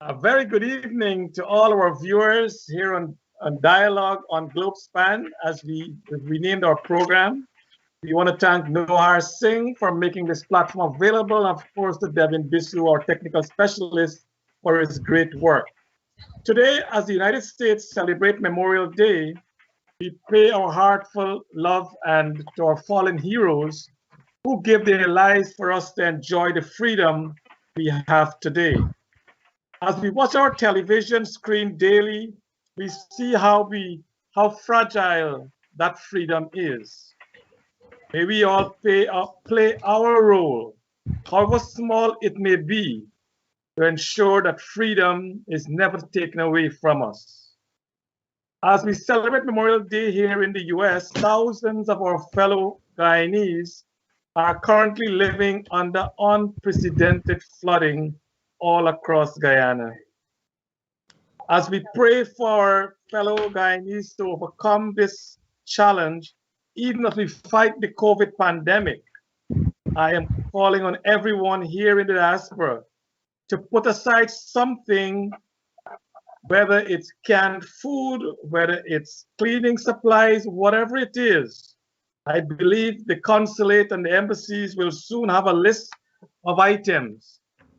A very good evening to all our viewers here on Dialogue on Globespan as we renamed our program. We want to thank Nohar Singh for making this platform available, and of course to Devin Bisu, our technical specialist, for his great work. Today, as the United States celebrate Memorial Day, we pay our heartfelt love and to our fallen heroes who gave their lives for us to enjoy the freedom we have today. As we watch our television screen daily, we see how fragile that freedom is. May we all play our role, however small it may be, to ensure that freedom is never taken away from us. As we celebrate Memorial Day here in the US, thousands of our fellow Guyanese are currently living under unprecedented flooding all across Guyana. As we pray for fellow Guyanese to overcome this challenge, even as we fight the COVID pandemic, I am calling on everyone here in the diaspora to put aside something, whether it's canned food, whether it's cleaning supplies, whatever it is. I believe the consulate and the embassies will soon have a list of items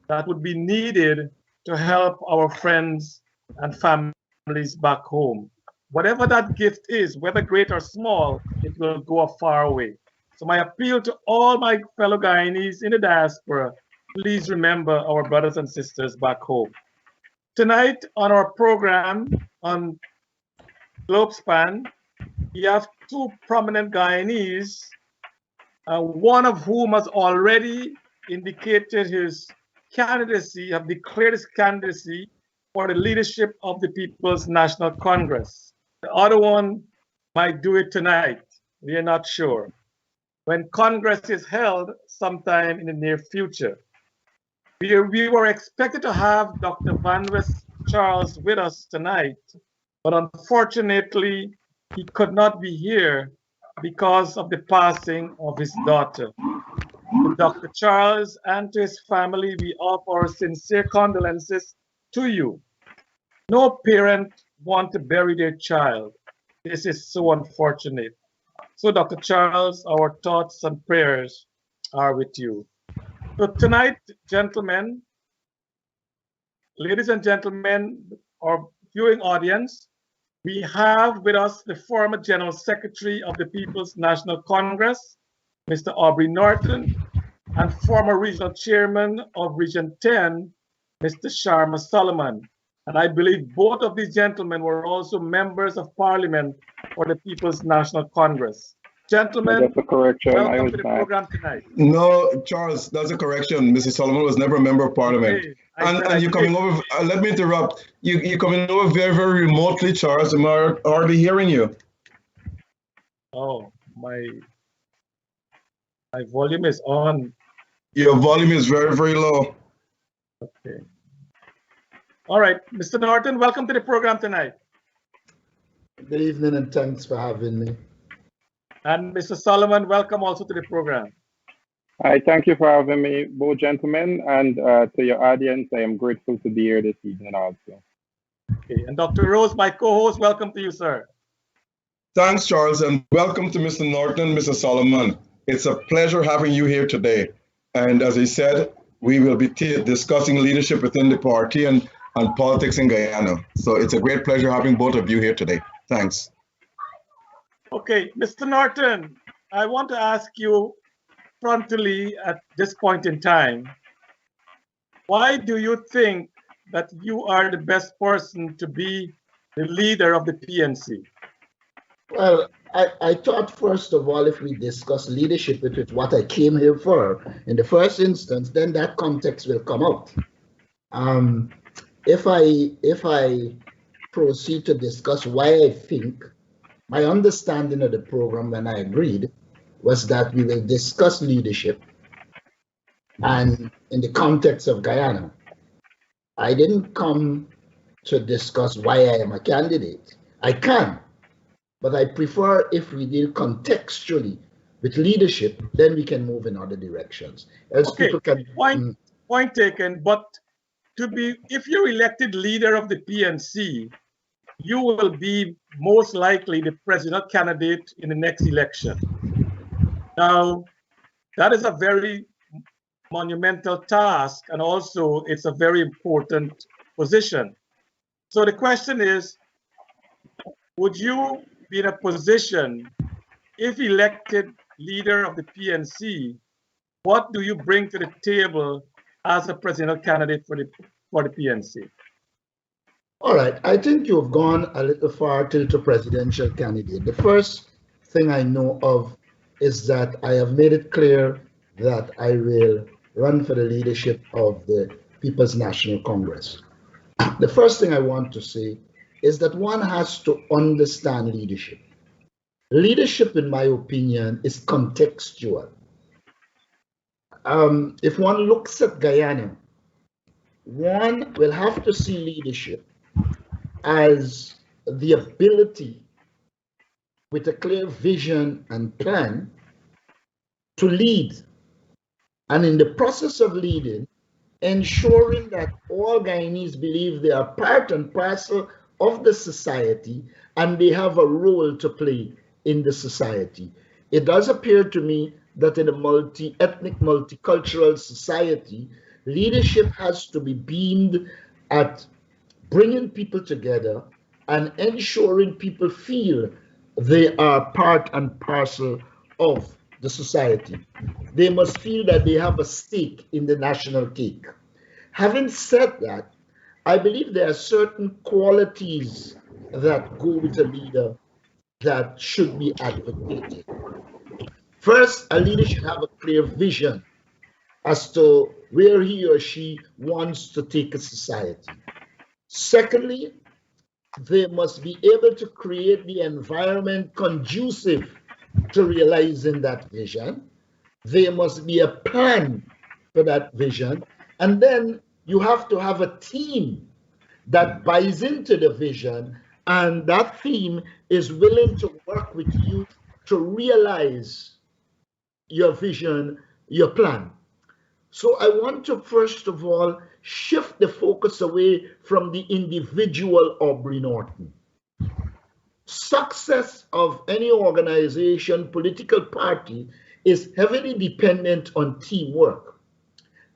that would be needed to help our friends and families back home. Whatever that gift is, whether great or small, it will go a far way. So my appeal to all my fellow Guyanese in the diaspora, please remember our brothers and sisters back home. Tonight on our program on Globespan, we have two prominent Guyanese, one of whom has already indicated his candidacy, have declared his candidacy for the leadership of the People's National Congress. The other one might do it tonight. We are not sure. When Congress is held sometime in the near future. We were expected to have Dr. Van West Charles with us tonight, but unfortunately, he could not be here because of the passing of his daughter. To Dr. Charles and to his family, we offer our sincere condolences to you. No parent wants to bury their child. This is so unfortunate. So Dr. Charles, our thoughts and prayers are with you. So tonight, gentlemen, ladies and gentlemen, our viewing audience, we have with us the former General Secretary of the People's National Congress, Mr. Aubrey Norton, and former Regional Chairman of Region 10, Mr. Sharma Solomon. And I believe both of these gentlemen were also members of Parliament for the People's National Congress. Gentlemen, that's a correction. welcome to the program tonight. No, Charles, that's a correction. Mr. Solomon was never a member of Parliament. Okay. And you're coming over, let me interrupt. You're coming over very, very remotely, Charles. I'm hardly hearing you. Oh, my volume is on. Your volume is very, very low. Okay. All right, Mr. Norton, welcome to the program tonight. Good evening and thanks for having me. And Mr. Solomon, welcome also to the program. Hi, thank you for having me, both gentlemen, and to your audience, I am grateful to be here this evening also. Okay, and Dr. Rose, my co-host, welcome to you, sir. Thanks, Charles, and welcome to Mr. Norton, Mr. Solomon. It's a pleasure having you here today. And as I said, we will be discussing leadership within the party and politics in Guyana. So it's a great pleasure having both of you here today. Thanks. Okay, Mr. Norton, I want to ask you frontally at this point in time, why do you think that you are the best person to be the leader of the PNC? Well, I thought, first of all, if we discuss leadership, which is what I came here for, in the first instance, then that context will come out. If I proceed to discuss why I think, my understanding of the program when I agreed was that we will discuss leadership and in the context of Guyana. I didn't come to discuss why I am a candidate. I can, but I prefer if we deal contextually with leadership, then we can move in other directions. Else okay, people can, point taken, but if you're elected leader of the PNC, you will be most likely the presidential candidate in the next election. Now, that is a very monumental task, and also it's a very important position. So the question is, would you be in a position, if elected leader of the PNC, what do you bring to the table as a presidential candidate for the PNC? All right, I think you've gone a little far till to presidential candidate. The first thing I know of is that I have made it clear that I will run for the leadership of the People's National Congress. The first thing I want to say is that one has to understand leadership. Leadership, in my opinion, is contextual. If one looks at Guyana, one will have to see leadership as the ability, with a clear vision and plan, to lead. And in the process of leading, ensuring that all Guyanese believe they are part and parcel of the society and they have a role to play in the society. It does appear to me that in a multi-ethnic, multicultural society, leadership has to be beamed at bringing people together and ensuring people feel they are part and parcel of the society. They must feel that they have a stake in the national cake. Having said that, I believe there are certain qualities that go with a leader that should be advocated. First, a leader should have a clear vision as to where he or she wants to take a society. Secondly, they must be able to create the environment conducive to realizing that vision. There must be a plan for that vision. And then you have to have a team that buys into the vision, and that team is willing to work with you to realize your vision, your plan. So I want to first of all shift the focus away from the individual Aubrey Norton. Success of any organization, political party, is heavily dependent on teamwork.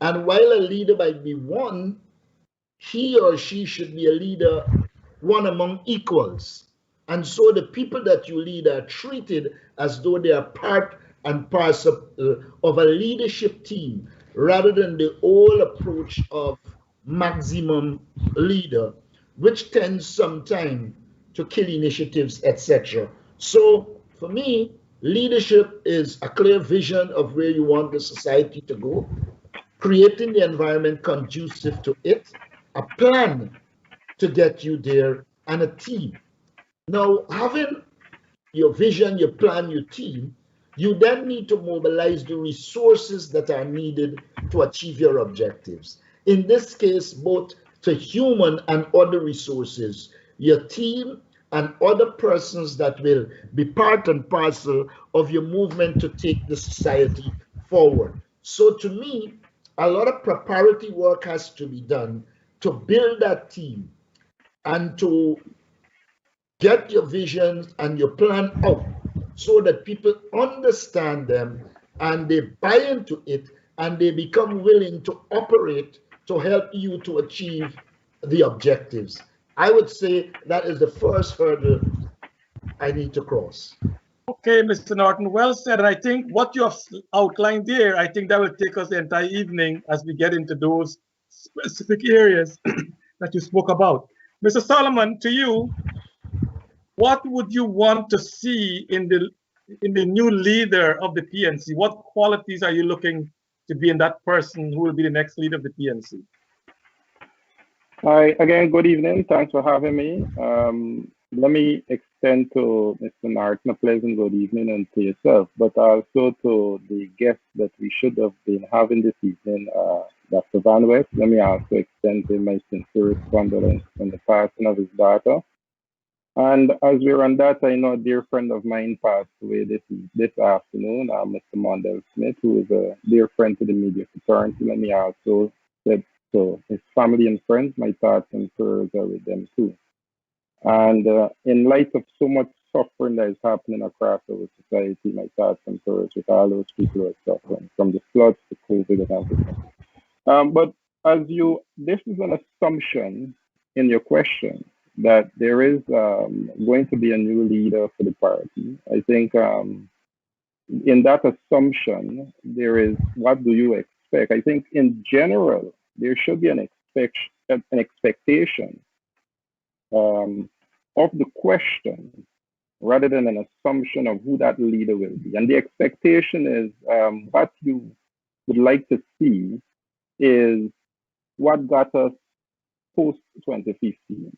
And while a leader might be one, he or she should be a leader, one among equals. And so the people that you lead are treated as though they are part and parcel of a leadership team, rather than the old approach of maximum leader, which tends sometimes to kill initiatives, etc. So for me, leadership is a clear vision of where you want the society to go, creating the environment conducive to it, a plan to get you there, and a team. Now, having your vision, your plan, your team, you then need to mobilize the resources that are needed to achieve your objectives. In this case, both to human and other resources, your team and other persons that will be part and parcel of your movement to take the society forward. So to me, a lot of preparatory work has to be done to build that team and to get your visions and your plan out so that people understand them and they buy into it and they become willing to operate to help you to achieve the objectives. I would say that is the first hurdle I need to cross. Okay, Mr. Norton, well said. And I think what you have outlined there, I think that will take us the entire evening as we get into those specific areas that you spoke about. Mr. Solomon, to you, what would you want to see in the new leader of the PNC? What qualities are you looking to be in that person who will be the next leader of the PNC? Hi, again, good evening. Thanks for having me. Let me extend to Mr. Norton a pleasant good evening, and to yourself, but also to the guest that we should have been having this evening, Dr. Van West. Let me also extend to my sincerest condolences on the passing of his daughter. And as we're on that, I know a dear friend of mine passed away this afternoon, Mr. Mondell Smith, who is a dear friend to the media fraternity. Let me also to his family and friends, my thoughts and prayers are with them too. And in light of so much suffering that is happening across our society, my thoughts and prayers with all those people who are suffering, from the floods to COVID and everything. But this is an assumption in your question that there is going to be a new leader for the party. I think in that assumption, there is, what do you expect? I think in general, there should be an expectation of the question rather than an assumption of who that leader will be. And the expectation is what you would like to see is what got us post 2015.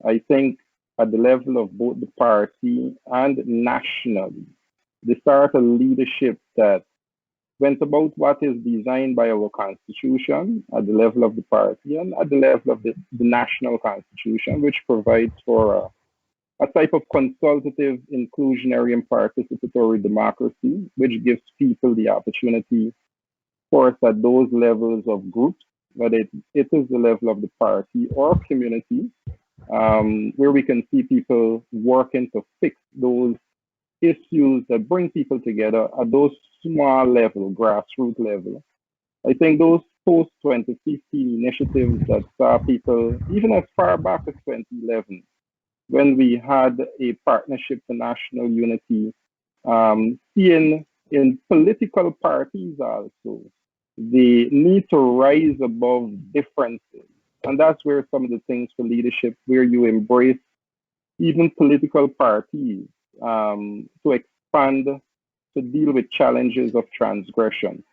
I think at the level of both the party and nationally, the sort of leadership that went about what is designed by our constitution at the level of the party and at the level of the national constitution, which provides for a type of consultative, inclusionary, and participatory democracy, which gives people the opportunity, for us at those levels of groups, whether it is the level of the party or community, where we can see people working to fix those issues that bring people together at those small level, grassroots level. I think those post 2015 initiatives that saw people, even as far back as 2011, when we had a partnership for national unity, seeing in political parties also the need to rise above differences. And that's where some of the things for leadership, where you embrace even political parties to expand, to deal with challenges of transgression.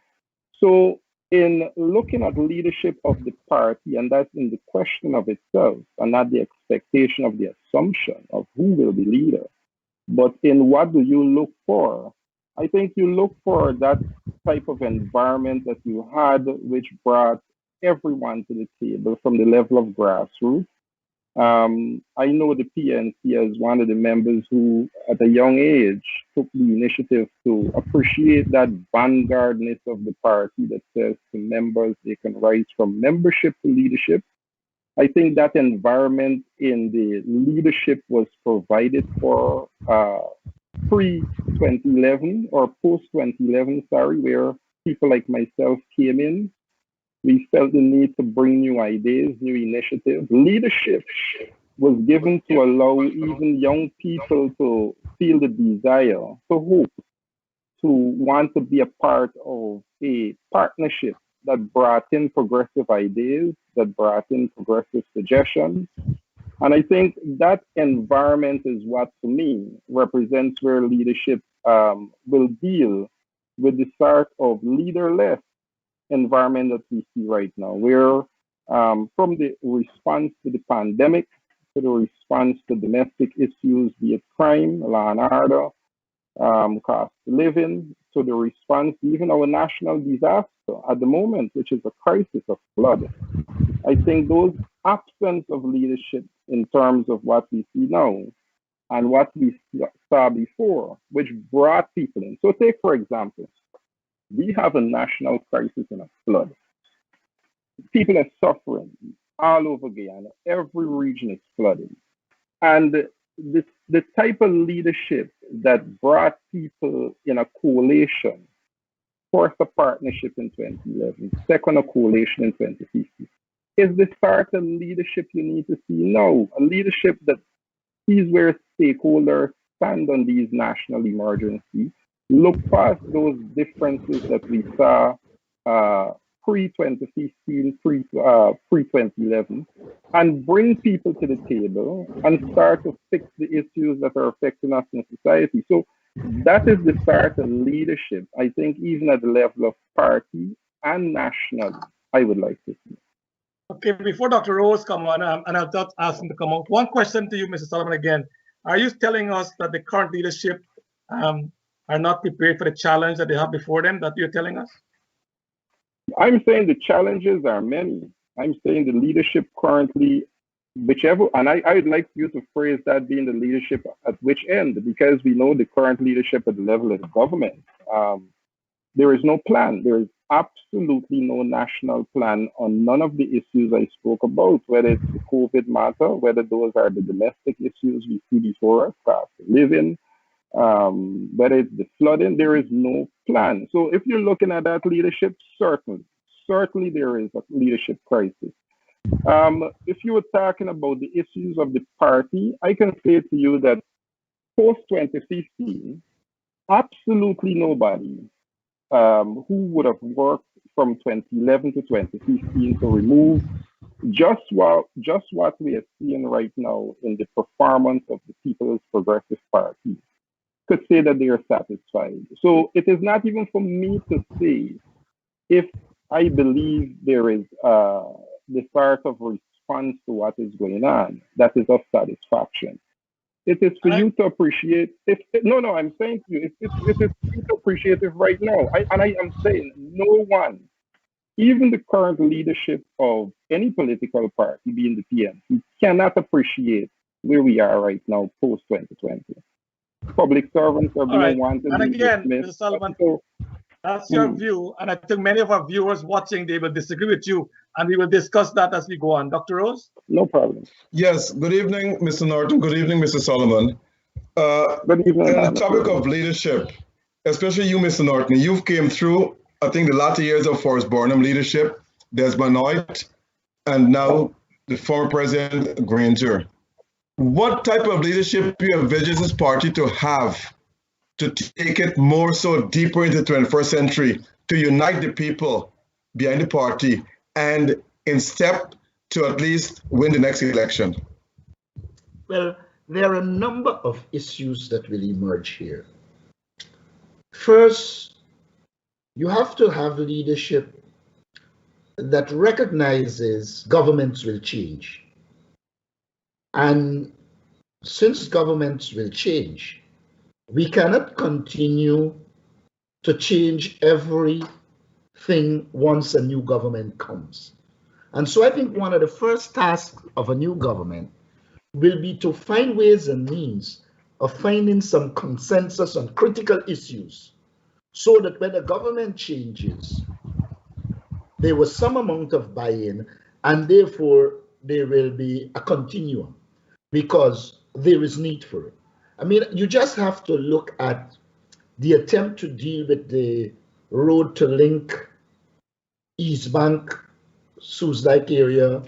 So in looking at leadership of the party, and that's in the question of itself, and not the expectation of the assumption of who will be leader, but in what do you look for? I think you look for that type of environment that you had, which brought everyone to the table from the level of grassroots. I know the PNC as one of the members who, at a young age, took the initiative to appreciate that vanguardness of the party that says to members they can rise from membership to leadership. I think that environment in the leadership was provided for pre-2011 or post-2011, sorry, where people like myself came in. We felt the need to bring new ideas, new initiatives. Leadership was given to allow even young people to feel the desire, to hope, to want to be a part of a partnership that brought in progressive ideas, that brought in progressive suggestions. And I think that environment is what, to me, represents where leadership will deal with the sort of leaderless environment that we see right now, where from the response to the pandemic, to the response to domestic issues, be it crime, law and order, cost of living, to the response to even our national disaster at the moment, which is a crisis of flood. I think those absence of leadership in terms of what we see now and what we saw before, which brought people in. So take, for example, we have a national crisis and a flood. People are suffering all over Guyana. Every region is flooding. And the type of leadership that brought people in a coalition, first a partnership in 2011, second a coalition in 2015, is the sort of leadership you need to see now. A leadership that sees where stakeholders stand on these national emergencies, look past those differences that we saw pre-2015, pre-2011, and bring people to the table and start to fix the issues that are affecting us in society. So that is the sort of leadership, I think, even at the level of party and national, I would like to see. Okay, before Dr. Rose come on, and I'll just ask him to come on, one question to you, Mr. Solomon, again. Are you telling us that the current leadership are not prepared for the challenge that they have before them, that you're telling us? I'm saying the challenges are many. I'm saying the leadership currently, whichever, and I would like you to phrase that being the leadership at which end, because we know the current leadership at the level of the government. There is no plan. There is absolutely no national plan on none of the issues I spoke about, whether it's the COVID matter, whether those are the domestic issues we see before us, cost of living, whether it's the flooding, there is no plan. So if you're looking at that leadership, certainly there is a leadership crisis. If you were talking about the issues of the party, I can say to you that post 2015, absolutely nobody who would have worked from 2011 to 2015 to remove just what we are seeing right now in the performance of the People's Progressive Party could say that they are satisfied. So it is not even for me to say if I believe there is the sort of response to what is going on that is of satisfaction. It is for you to appreciate. I'm saying to you, it is for you to appreciate it right now. I am saying no one, even the current leadership of any political party, being the PNC, cannot appreciate where we are right now post 2020. Public servants are being wanted. And again, Mr. Solomon, that's your view, and I think many of our viewers watching, they will disagree with you, and we will discuss that as we go on. Dr. Rose? No problem. Yes, good evening, Mr. Norton. Good evening, Mr. Solomon. Good evening. On the topic of leadership, especially you, Mr. Norton, you've came through, I think, the latter years of Forrest Burnham leadership, Desmond Hoyt, and now the former President Granger. What type of leadership do you envision this party to have to take it more so deeper into the 21st century, to unite the people behind the party and in step to at least win the next election? Well, there are a number of issues that will emerge here. First, you have to have leadership that recognizes governments will change. And since governments will change, we cannot continue to change everything once a new government comes. And so I think one of the first tasks of a new government will be to find ways and means of finding some consensus on critical issues so that when the government changes, there was some amount of buy-in, and therefore there will be a continuum because there is need for it. I mean, you just have to look at the attempt to deal with the road to link East Bank, Sioux Lake area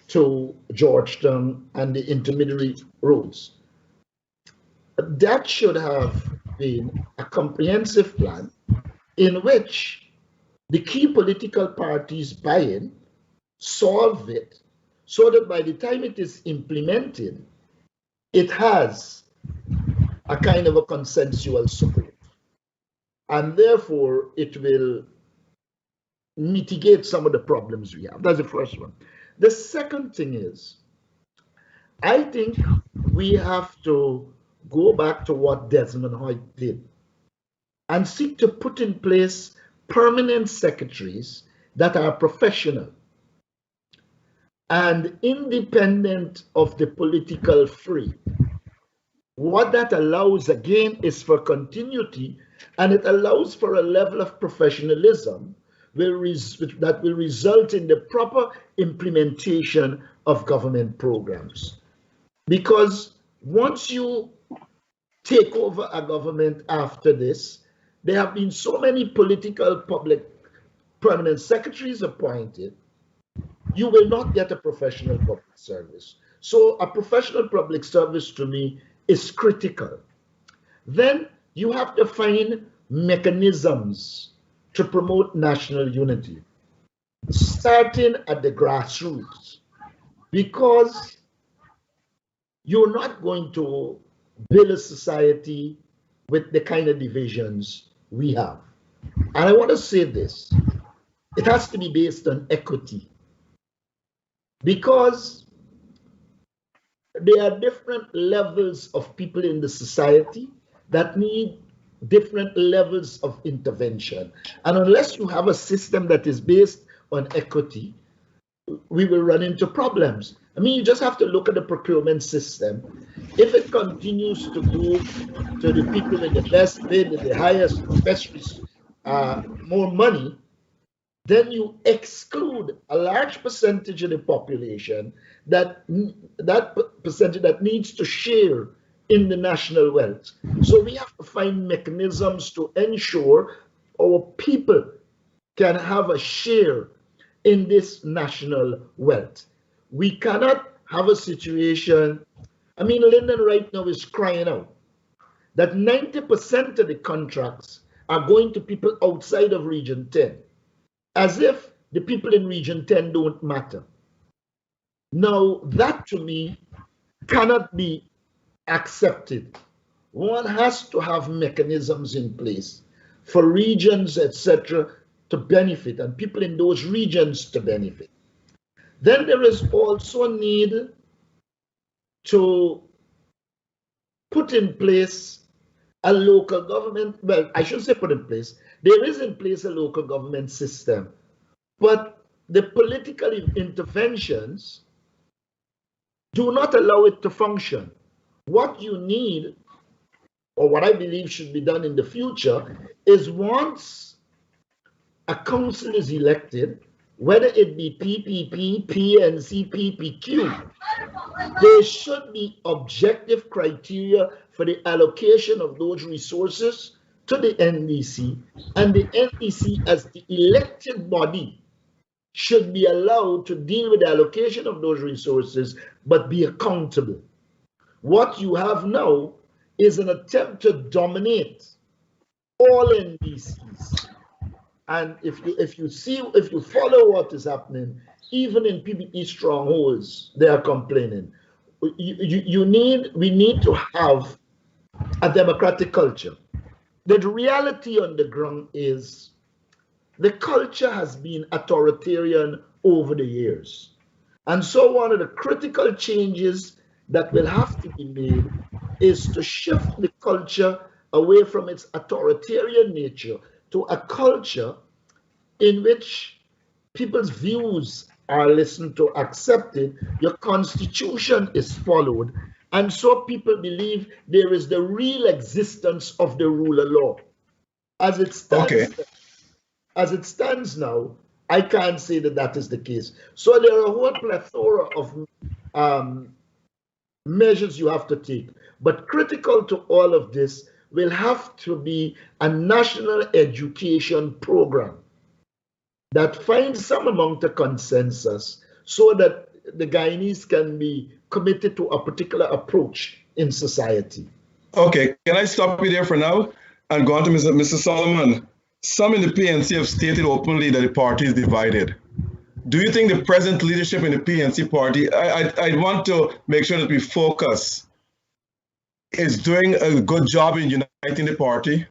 to Georgetown and the intermediary roads. That should have been a comprehensive plan in which the key political parties buy in, solve it, so that by the time it is implemented, it has a kind of a consensual support. And therefore, it will mitigate some of the problems we have. That's the first one. The second thing is, I think we have to go back to what Desmond Hoyt did and seek to put in place permanent secretaries that are professional and independent of the political fray. What that allows, again, is for continuity, and it allows for a level of professionalism that will result in the proper implementation of government programs. Because once you take over a government after this, there have been so many political public permanent secretaries appointed, you will not get a professional public service. So a professional public service to me is critical. Then you have to find mechanisms to promote national unity, starting at the grassroots, because you're not going to build a society with the kind of divisions we have. And I want to say this, it has to be based on equity, because there are different levels of people in the society that need different levels of intervention. And unless you have a system that is based on equity, we will run into problems. I mean, you just have to look at the procurement system. If it continues to go to the people with the best bid, the highest, best, more money, then you exclude a large percentage of the population that percentage that needs to share in the national wealth. So we have to find mechanisms to ensure our people can have a share in this national wealth. We cannot have a situation, I mean, Lyndon right now is crying out that 90% of the contracts are going to people outside of Region 10, as if the people in Region 10 don't matter. Now, that to me cannot be accepted. One has to have mechanisms in place for regions, etc., to benefit and people in those regions to benefit. Then there is also a need to put in place a local government. Well, I shouldn't say put in place. There is in place a local government system, but the political interventions do not allow it to function. What you need, or what I believe should be done in the future, is once a council is elected, whether it be PPP, PNC, PPQ, there should be objective criteria for the allocation of those resources to the NDC, and the NDC as the elected body should be allowed to deal with the allocation of those resources, but be accountable. What you have now is an attempt to dominate all NDCs. And if you follow what is happening, even in PPP strongholds, they are complaining. We need to have a democratic culture. The reality on the ground is the culture has been authoritarian over the years. And so one of the critical changes that will have to be made is to shift the culture away from its authoritarian nature to a culture in which people's views are listened to, accepted, your constitution is followed, and so people believe there is the real existence of the rule of law. As it stands now, I can't say that that is the case. So there are a whole plethora of measures you have to take. But critical to all of this will have to be a national education program that finds some amount of consensus so that the Guyanese can be committed to a particular approach in society. Okay, can I stop you there for now and go on to Mr. Solomon? Some in the PNC have stated openly that the party is divided. Do you think the present leadership in the PNC party, I want to make sure that we focus, is doing a good job in uniting the party?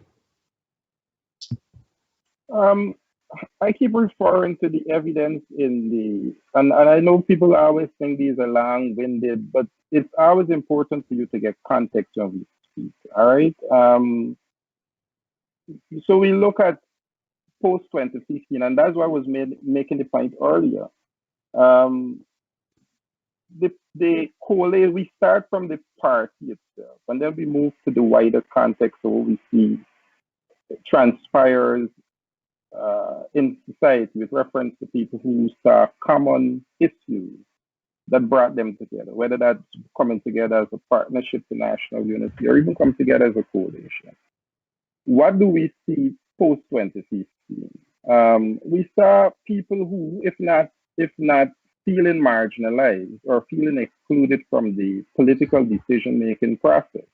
I keep referring to the evidence in and I know people always think these are long-winded, but it's always important for you to get context when we speak, all right? So we look at post-2015, and that's why I was making the point earlier. The coalition, we start from the party itself, and then we move to the wider context of what we see transpires in society with reference to people who saw common issues that brought them together, whether that's coming together as a partnership to national unity or even come together as a coalition. What do we see post-2015? We saw people who, if not feeling marginalized or feeling excluded from the political decision-making process.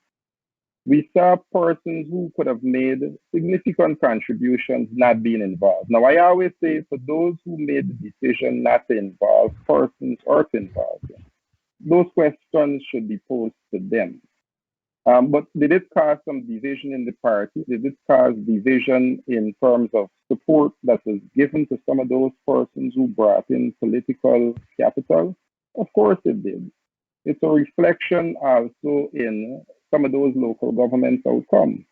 We saw persons who could have made significant contributions not being involved. Now, I always say for those who made the decision not to involve persons or to involve them, those questions should be posed to them. But did it cause some division in the party? Did it cause division in terms of support that was given to some of those persons who brought in political capital? Of course it did. It's a reflection also in some of those local government outcomes.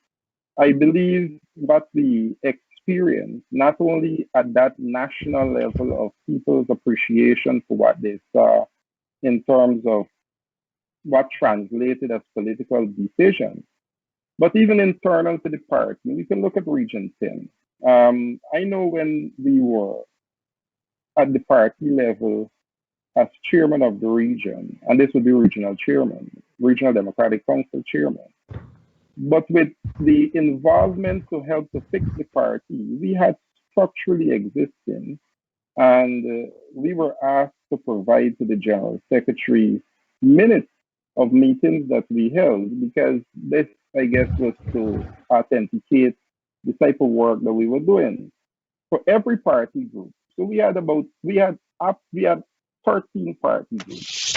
I believe what we experience, not only at that national level of people's appreciation for what they saw in terms of what translated as political decisions, but even internal to the party. We can look at Region 10. I know when we were at the party level as chairman of the region, and this would be regional chairman, regional Democratic Council chairman. But with the involvement to help to fix the party, we had structurally existing, and we were asked to provide to the general secretary minutes of meetings that we held, because this, I guess, was to authenticate the type of work that we were doing for every party group. So we had 13 party groups.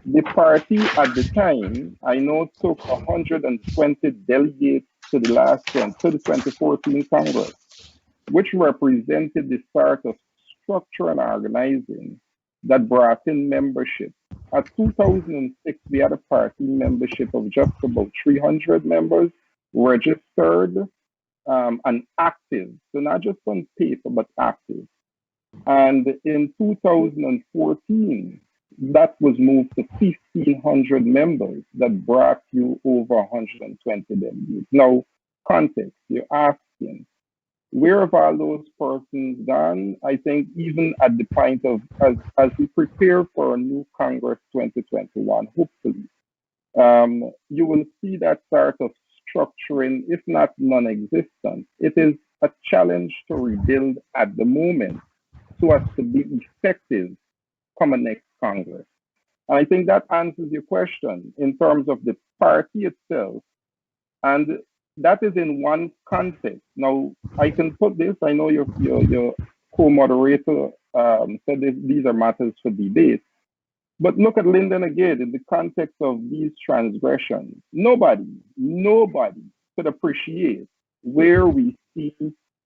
The party at the time, I know, took 120 delegates to the 2014 Congress, which represented the start of structure and organizing that brought in membership. At 2006, we had a party membership of just about 300 members registered and active. So not just on paper, but active. And in 2014, that was moved to 1,500 members that brought you over 120 delegates. Now, context, you're asking, where have all those persons gone? I think even at the point of, as we prepare for a new Congress 2021, hopefully, you will see that sort of structuring, if not non-existent. It is a challenge to rebuild at the moment so as to be effective come a next Congress. And I think that answers your question in terms of the party itself. And that is in one context. Now, I can put this, I know your co-moderator said these are matters for debate. But look at Lyndon again in the context of these transgressions. Nobody could appreciate where we see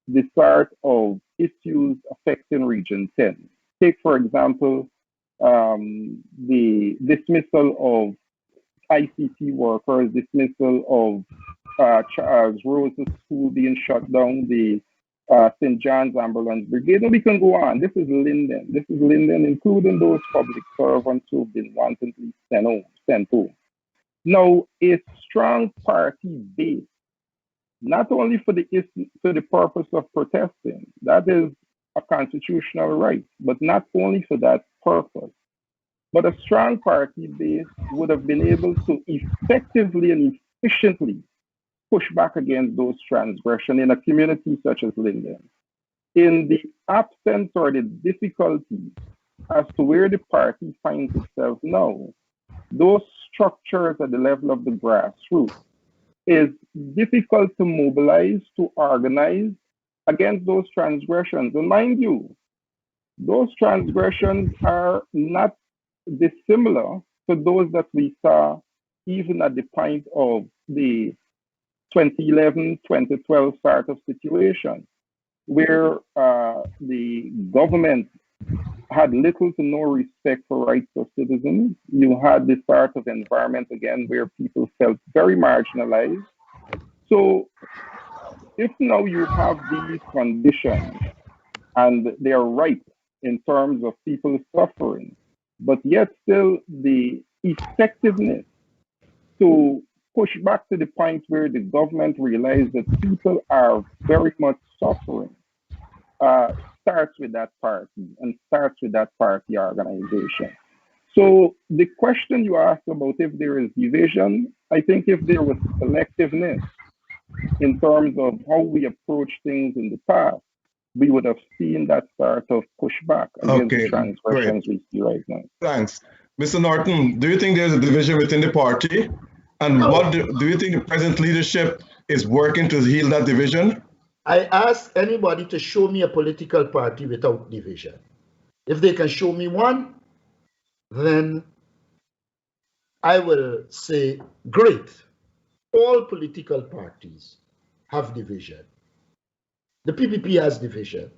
the sort of issues affecting Region 10. Take, for example, the dismissal of ICT workers, dismissal of Charles Rose's school being shut down, the St. John's Ambulance Brigade. And we can go on. This is Lyndon. This is Lyndon, including those public servants who've been wantonly sent home. Now, a strong party base, not only for the purpose of protesting, that is a constitutional right, but not only for that purpose, but a strong party base would have been able to effectively and efficiently push back against those transgressions in a community such as Lyndon. In the absence or the difficulty as to where the party finds itself now, those structures at the level of the grassroots is difficult to mobilize, to organize against those transgressions. And mind you, those transgressions are not dissimilar to those that we saw even at the point of the 2011, 2012 sort of situation, where the government had little to no respect for rights of citizens. You had this sort of environment again where people felt very marginalized. So if now you have these conditions and they are ripe in terms of people suffering, but yet still the effectiveness to push back to the point where the government realizes that people are very much suffering, starts with that party and starts with that party organization. So the question you asked about if there is division, I think if there was selectiveness in terms of how we approach things in the past, we would have seen that sort of pushback against the transgressions we see right now. Thanks. Mr. Norton, do you think there's a division within the party? And what do you think the present leadership is working to heal that division? I ask anybody to show me a political party without division. If they can show me one, then I will say, great. All political parties have division. The PPP has division.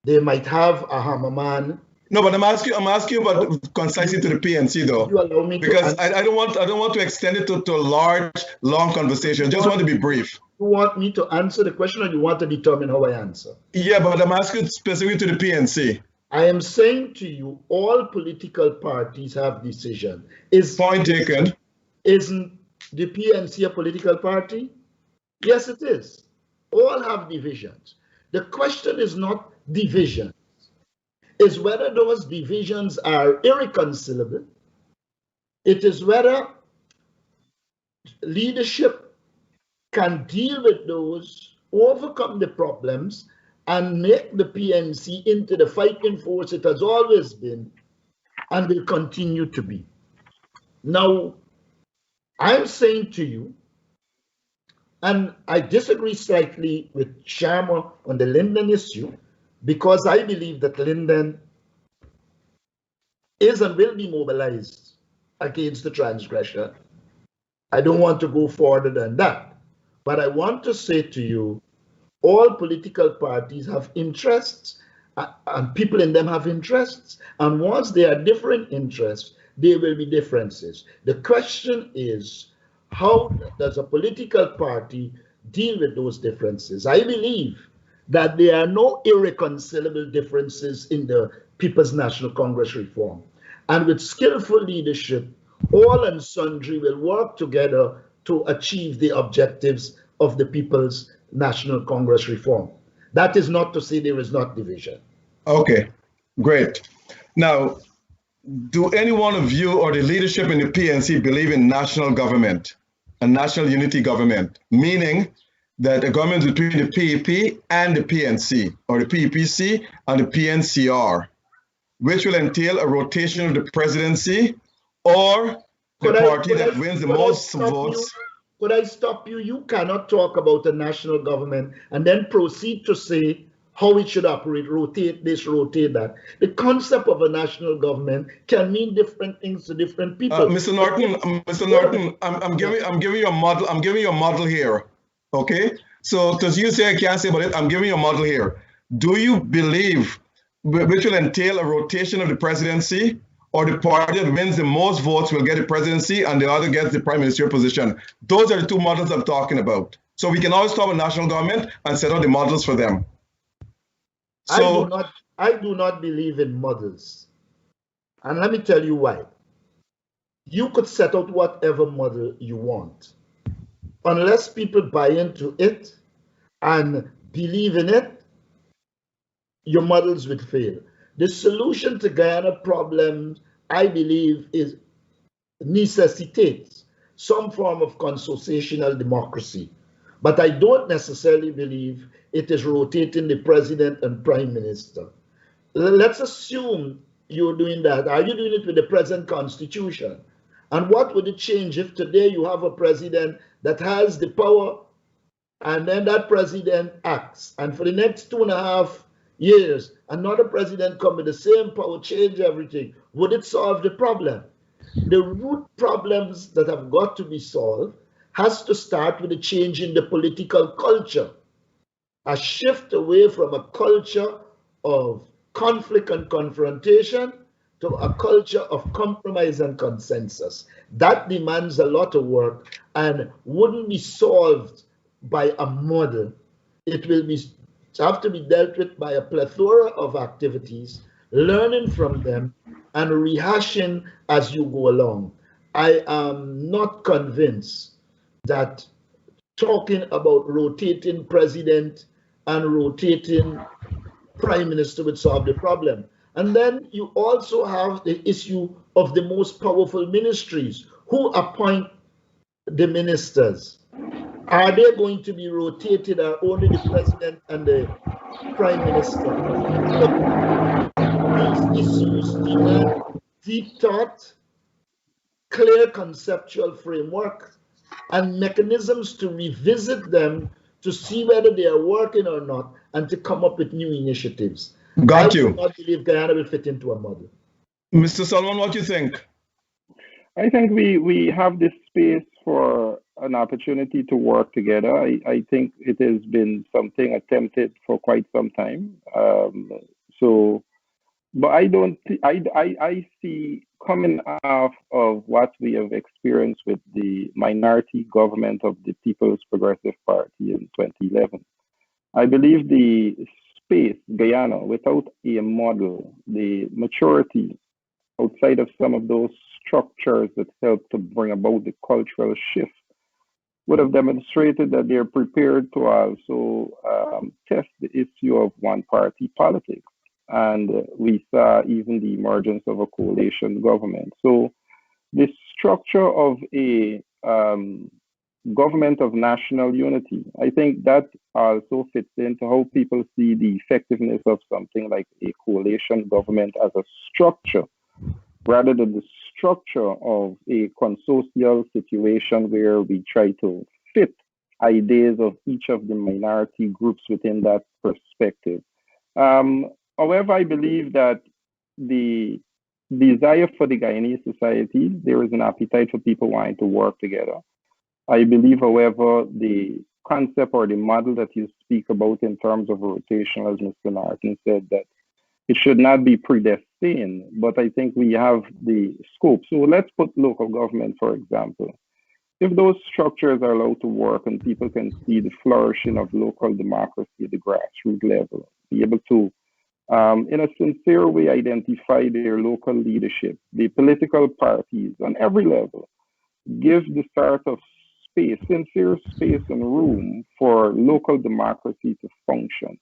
They might have a hammerman. No, but I'm asking about concisely to the PNC though. You allow me because I don't want to extend it to a large, long conversation. I just want to be brief. You want me to answer the question, or you want to determine how I answer? Yeah, but I'm asking specifically to the PNC. I am saying to you, all political parties have decision. Point taken. Isn't the PNC a political party? Yes, it is. All have divisions. The question is not division. is whether those divisions are irreconcilable. It is whether leadership can deal with those, overcome the problems, and make the PNC into the fighting force it has always been and will continue to be. Now, I'm saying to you, and I disagree slightly with Sharma on the Linden issue, because I believe that Linden is and will be mobilized against the transgressor. I don't want to go further than that, but I want to say to you, all political parties have interests, and people in them have interests, and once there are different interests, there will be differences. The question is, how does a political party deal with those differences? I believe that there are no irreconcilable differences in the People's National Congress reform. And with skillful leadership, all and sundry will work together to achieve the objectives of the People's National Congress reform. That is not to say there is not division. Okay, great. Now, do any one of you or the leadership in the PNC believe in national government, a national unity government, meaning that a government between the PEP and the PNC, or the PEPC and the PNCR, which will entail a rotation of the presidency or the party that wins the most votes? Could I stop you? You cannot talk about a national government and then proceed to say how it should operate, rotate this, rotate that. The concept of a national government can mean different things to different people. Mr. Norton, I'm giving you a model. I'm giving you a model here. Okay. So, because you say I can't say about it, I'm giving you a model here. Do you believe, which will entail a rotation of the presidency, or the party that wins the most votes will get the presidency and the other gets the prime minister position? Those are the two models I'm talking about. So we can always talk about national government and set out the models for them. So I do not believe in models. And let me tell you why. You could set out whatever model you want. Unless people buy into it and believe in it, your models would fail. The solution to Guyana problems, I believe, is necessitates some form of consultational democracy. But I don't necessarily believe it is rotating the president and prime minister. Let's assume you're doing that. Are you doing it with the present constitution? And what would it change if today you have a president that has the power and then that president acts, and for the next 2.5 years, another president come with the same power, change everything? Would it solve the problem? The root problems that have got to be solved has to start with a change in the political culture, a shift away from a culture of conflict and confrontation to a culture of compromise and consensus. That demands a lot of work and wouldn't be solved by a model. It will have to be dealt with by a plethora of activities, learning from them and rehashing as you go along. I am not convinced that talking about rotating president and rotating prime minister would solve the problem. And then you also have the issue of the most powerful ministries. Who appoint the ministers? Are they going to be rotated, or only the president and the prime minister? These issues demand deep thought, clear conceptual framework, and mechanisms to revisit them to see whether they are working or not, and to come up with new initiatives. Got you. I do not believe Guyana will fit into a model. Mr. Solomon, what do you think? I think we have this space for an opportunity to work together. I think it has been something attempted for quite some time. But I see, coming off of what we have experienced with the minority government of the People's Progressive Party in 2011, I believe the space, Guyana, without a model, the maturity outside of some of those structures that help to bring about the cultural shift, would have demonstrated that they're prepared to also test the issue of one-party politics. and we saw even the emergence of a coalition government. So the structure of a government of national unity, I think that also fits into how people see the effectiveness of something like a coalition government as a structure, rather than the structure of a consocial situation where we try to fit ideas of each of the minority groups within that perspective. Um, However, I believe that the desire for the Guyanese society, there is an appetite for people wanting to work together. I believe, however, the concept or the model that you speak about in terms of rotation, as Mr. Narton said, that it should not be predestined, but I think we have the scope. So let's put local government, for example. If those structures are allowed to work and people can see the flourishing of local democracy at the grassroots level, be able to, in a sincere way, identify their local leadership, the political parties on every level, give the sort of space, sincere space and room for local democracy to function.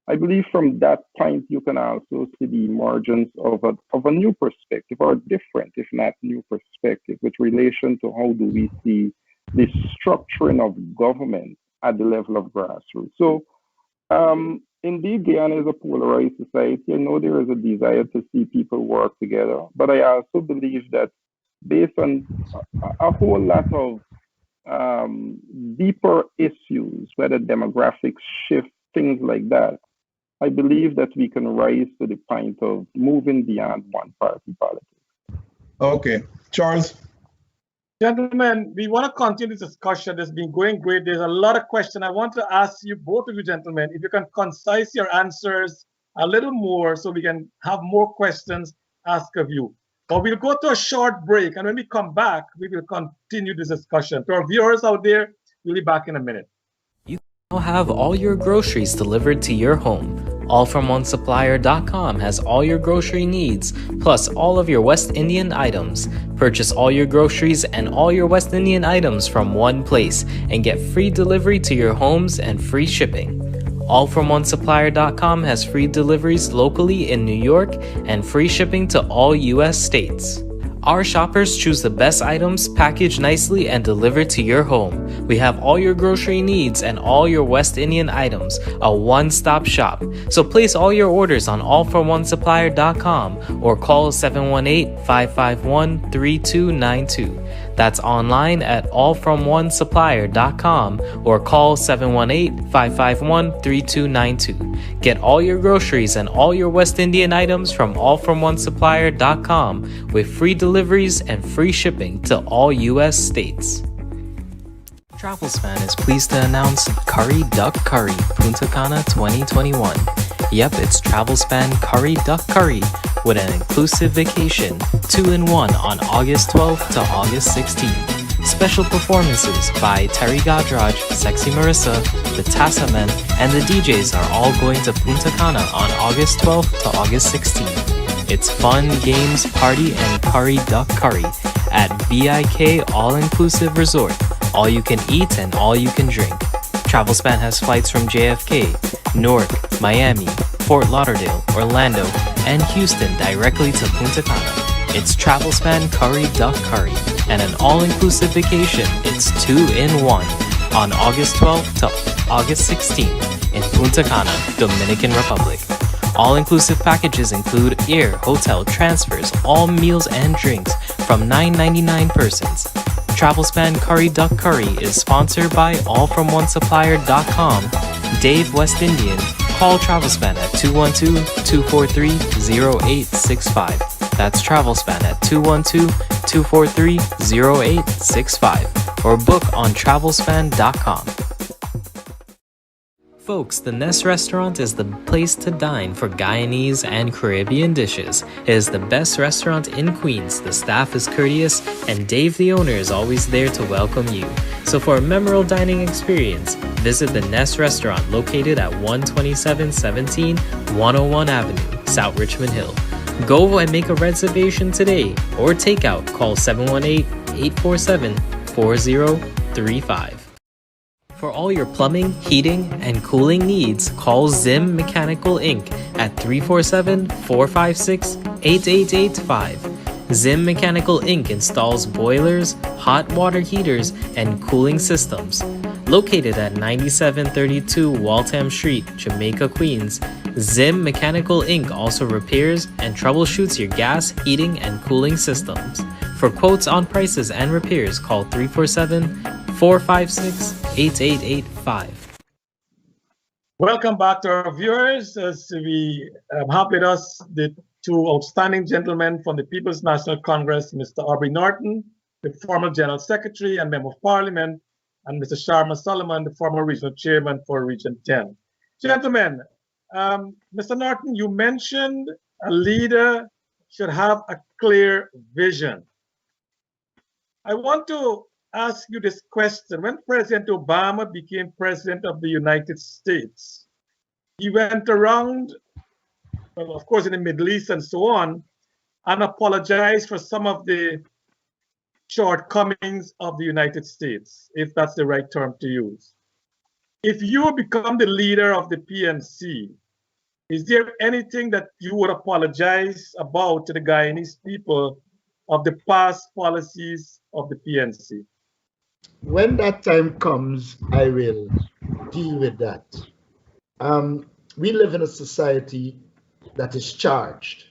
I believe from that point, you can also see the emergence of a new perspective, or different, if not new perspective, with relation to how do we see the structuring of government at the level of grassroots. So, indeed, Guyana is a polarized society. I know there is a desire to see people work together, but I also believe that based on a whole lot of deeper issues, whether demographics shift, things like that, I believe that we can rise to the point of moving beyond one party politics. Okay, Charles. Gentlemen, we want to continue this discussion. It's been going great. There's a lot of questions. I want to ask you, both of you gentlemen, if you can concise your answers a little more so we can have more questions asked of you. But we'll go to a short break, and when we come back, we will continue this discussion. To our viewers out there, we'll be back in a minute. You now have all your groceries delivered to your home. AllFromOneSupplier.com has all your grocery needs, plus all of your West Indian items. Purchase all your groceries and all your West Indian items from one place and get free delivery to your homes and free shipping. AllFromOneSupplier.com has free deliveries locally in New York and free shipping to all U.S. states. Our shoppers choose the best items packaged nicely and delivered to your home. We have all your grocery needs and all your West Indian items, a one-stop shop. So place all your orders on allfromonesupplier.com or call 718-551-3292. That's online at allfromonesupplier.com or call 718-551-3292. Get all your groceries and all your West Indian items from allfromonesupplier.com with free deliveries and free shipping to all U.S. states. Travelspan is pleased to announce Curry Duck Curry Punta Cana 2021. Yep, it's Travelspan Curry Duck Curry with an inclusive vacation, 2-in-1 on August 12th to August 16th. Special performances by Terry Godraj, Sexy Marissa, the Tassamen, and the DJs are all going to Punta Cana on August 12th to August 16th. It's fun, games, party, and curry duck curry at VIK All-Inclusive Resort. All you can eat and all you can drink. Travelspan has flights from JFK, Newark, Miami, Fort Lauderdale, Orlando, and Houston directly to Punta Cana. It's Travelspan Curry Duck Curry, and an all-inclusive vacation. It's 2-in-1 on August 12th to August 16th in Punta Cana, Dominican Republic. All-inclusive packages include air, hotel, transfers, all meals and drinks from $9.99 persons. Travelspan Curry Duck Curry is sponsored by allfromonesupplier.com. Dave West Indian. Call Travelspan at 212-243-0865. That's Travelspan at 212-243-0865. Or book on travelspan.com. Folks, the Nest Restaurant is the place to dine for Guyanese and Caribbean dishes. It is the best restaurant in Queens. The staff is courteous, and Dave, the owner, is always there to welcome you. So for a memorable dining experience, visit the Nest Restaurant located at 12717 101 Avenue, South Richmond Hill. Go and make a reservation today, or takeout. Call 718-847-4035. For all your plumbing, heating, and cooling needs, call Zim Mechanical Inc. at 347-456-8885. Zim Mechanical Inc. installs boilers, hot water heaters, and cooling systems. Located at 9732 Waltham Street, Jamaica, Queens, Zim Mechanical Inc. also repairs and troubleshoots your gas, heating, and cooling systems. For quotes on prices and repairs, call 347-456-8885. Welcome back to our viewers. As we have with us the two outstanding gentlemen from the People's National Congress, Mr. Aubrey Norton, the former General Secretary and Member of Parliament, and Mr. Sharma Solomon, the former Regional Chairman for Region 10. Gentlemen, Mr. Norton, you mentioned a leader should have a clear vision. I want to ask you this question. When President Obama became President of the United States, he went around, well, of course, in the Middle East and so on, and apologized for some of the shortcomings of the United States, if that's the right term to use. If you become the leader of the PNC, is there anything that you would apologize about to the Guyanese people of the past policies of the PNC? When that time comes, I will deal with that. We live in a society that is charged.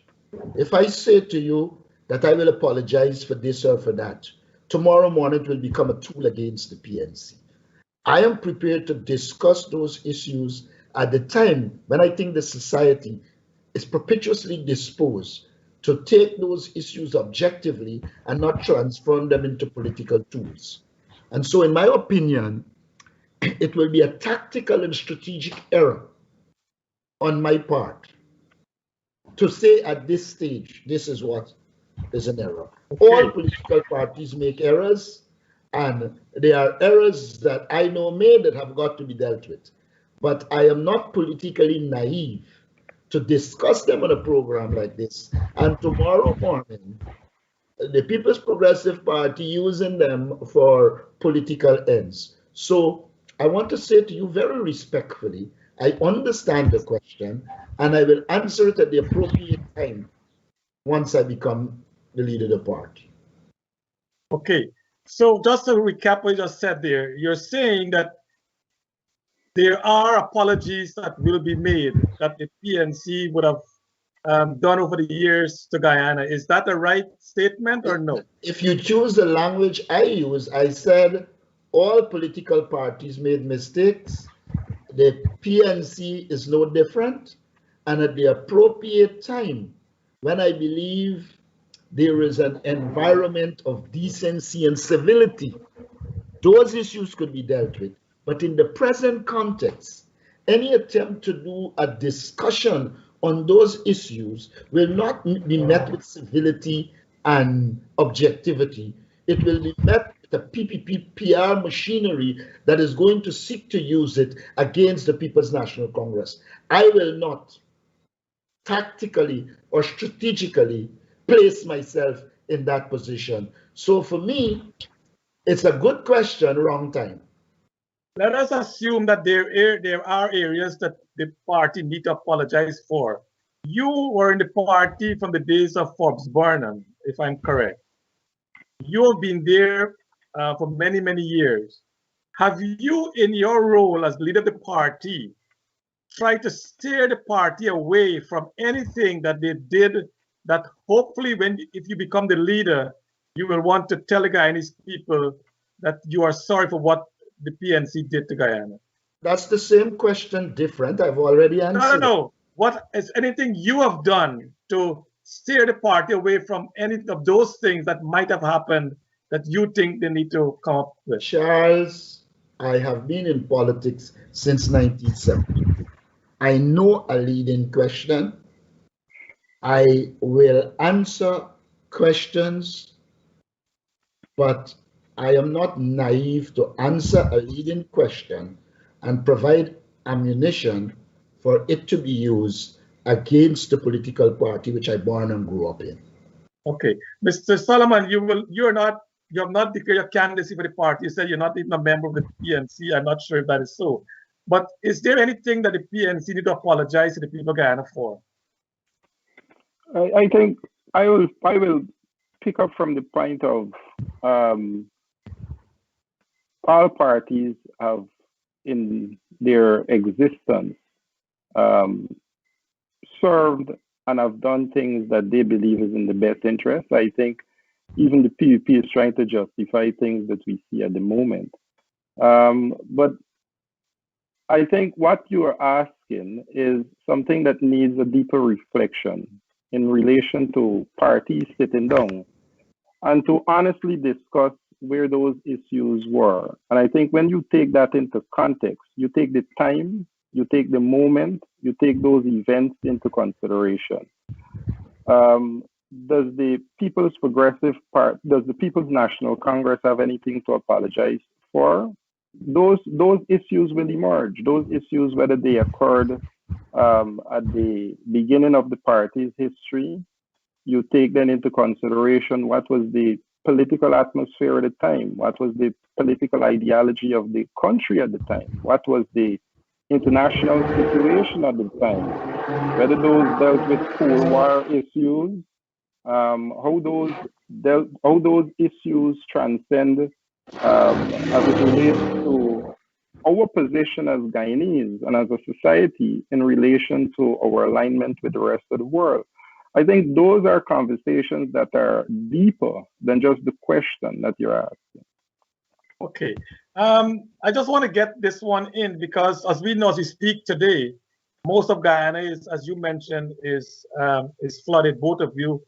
If I say to you that I will apologize for this or for that, tomorrow morning it will become a tool against the PNC. I am prepared to discuss those issues at the time when I think the society is propitiously disposed to take those issues objectively and not transform them into political tools. And so in my opinion, it will be a tactical and strategic error on my part to say at this stage, this is what is an error. Okay. All political parties make errors, and there are errors that I know made that have got to be dealt with. But I am not politically naive to discuss them on a program like this. And tomorrow morning, the People's Progressive Party using them for political ends. So I want to say to you very respectfully, I understand the question, and I will answer it at the appropriate time once I become the leader of the party. Okay, so just to recap what you just said there, you're saying that there are apologies that will be made that the PNC would have done over the years to Guyana. Is that the right statement or no? If you choose the language I use, I said all political parties made mistakes. The PNC is no different. And at the appropriate time, when I believe there is an environment of decency and civility, those issues could be dealt with. But in the present context, any attempt to do a discussion on those issues will not be met with civility and objectivity. It will be met with a PPP PR machinery that is going to seek to use it against the People's National Congress. I will not tactically or strategically place myself in that position. So for me, it's a good question, wrong time. Let us assume that there are areas that the party need to apologize for. You were in the party from the days of Forbes Burnham, if I'm correct. You have been there for many, many years. Have you, in your role as leader of the party, tried to steer the party away from anything that they did that hopefully if you become the leader, you will want to tell the Guyanese people that you are sorry for what the PNC did to Guyana? That's the same question, different. I've already answered. No. What is anything you have done to steer the party away from any of those things that might have happened that you think they need to come up with? Charles, I have been in politics since 1970. I know a leading question. I will answer questions, but I am not naive to answer a leading question and provide ammunition for it to be used against the political party which I born and grew up in. Okay, Mr. Solomon, you're not you have not declared your candidacy for the party. You said you're not even a member of the PNC. I'm not sure if that is so. But is there anything that the PNC need to apologize to the people of Guyana for? I think I will pick up from the point of all parties have in their existence served and have done things that they believe is in the best interest. I think even the PUP is trying to justify things that we see at the moment. But I think what you are asking is something that needs a deeper reflection in relation to parties sitting down and to honestly discuss where those issues were. And I think when you take that into context, you take the time, you take the moment, you take those events into consideration. Does the People's National Congress have anything to apologize for? Those issues will emerge. Those issues, whether they occurred at the beginning of the party's history, you take them into consideration. What was the political atmosphere at the time? What was the political ideology of the country at the time? What was the international situation at the time? Whether those dealt with Cold War issues, how those issues transcend as it relates to our position as Guyanese and as a society in relation to our alignment with the rest of the world. I think those are conversations that are deeper than just the question that you're asking. Okay. I just want to get this one in because as we know, as we speak today, most of Guyana is, as you mentioned, is flooded. Both of you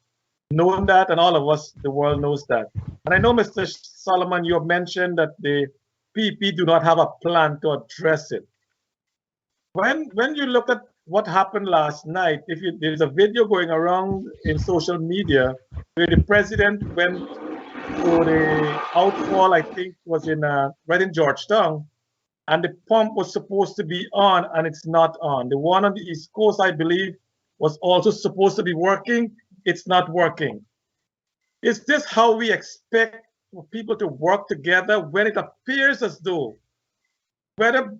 know that, and all of us, the world knows that. And I know, Mr. Solomon, you have mentioned that the PP do not have a plan to address it. When you look at what happened last night, there's a video going around in social media where the president went to the outfall, I think was right in Georgetown, and the pump was supposed to be on and it's not on. The one on the East Coast, I believe, was also supposed to be working. It's not working. Is this how we expect people to work together when it appears as though, whether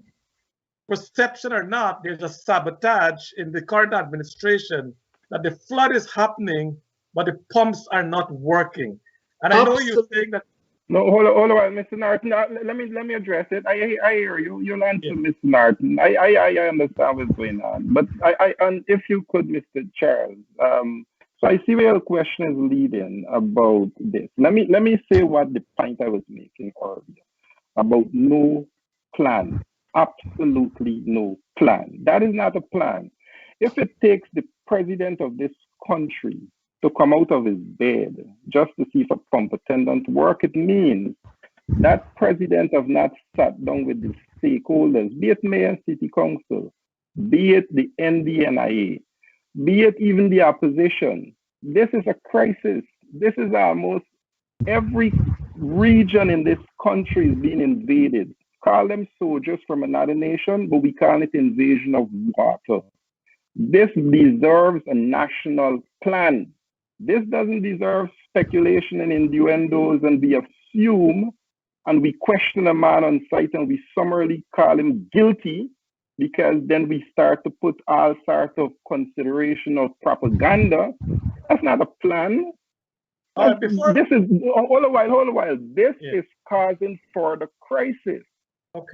perception or not, there's a sabotage in the current administration that the flood is happening, but the pumps are not working? And I know you're saying that. No, hold on, Mr. Norton. Let me address it. I hear you. You'll answer, Mr. Norton. I understand what's going on, but and if you could, Mr. Charles. So I see where the question is leading about this. Let me say what the point I was making earlier about no plan. Absolutely no plan. That is not a plan. If it takes the president of this country to come out of his bed just to see if a pump attendant work, it means that president have not sat down with the stakeholders, be it mayor and city council, be it the NDNIA, be it even the opposition. This is a crisis. This is almost every region in this country is being invaded. Call them soldiers from another nation, but we call it invasion of water. This deserves a national plan. This doesn't deserve speculation and innuendos, and we assume and we question a man on site and we summarily call him guilty because then we start to put all sorts of consideration of propaganda. That's not a plan. This is hold a while. This is causing further crisis,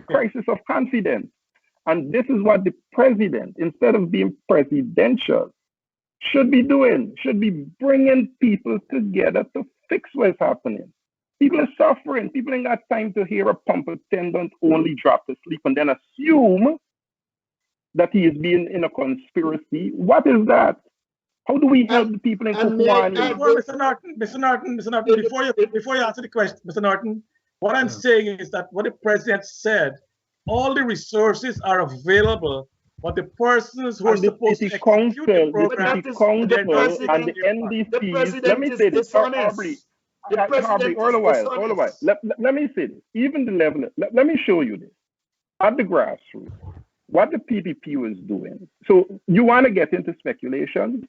crisis of confidence. And this is what the president, instead of being presidential, should be doing, should be bringing people together to fix what's happening. People are suffering. People ain't got time to hear a pump attendant only drop to sleep and then assume that he is being in a conspiracy. What is that? How do we help the people in Kukwani? Mr. Norton, before you answer the question, Mr. Norton, what I'm saying is that what the president said, all the resources are available, but the persons who are supposed to execute the program, the council and the NDCs, let me say this, hold a while. Let me say this, even the level, let me show you this. At the grassroots, what the PPP was doing. So you want to get into speculation?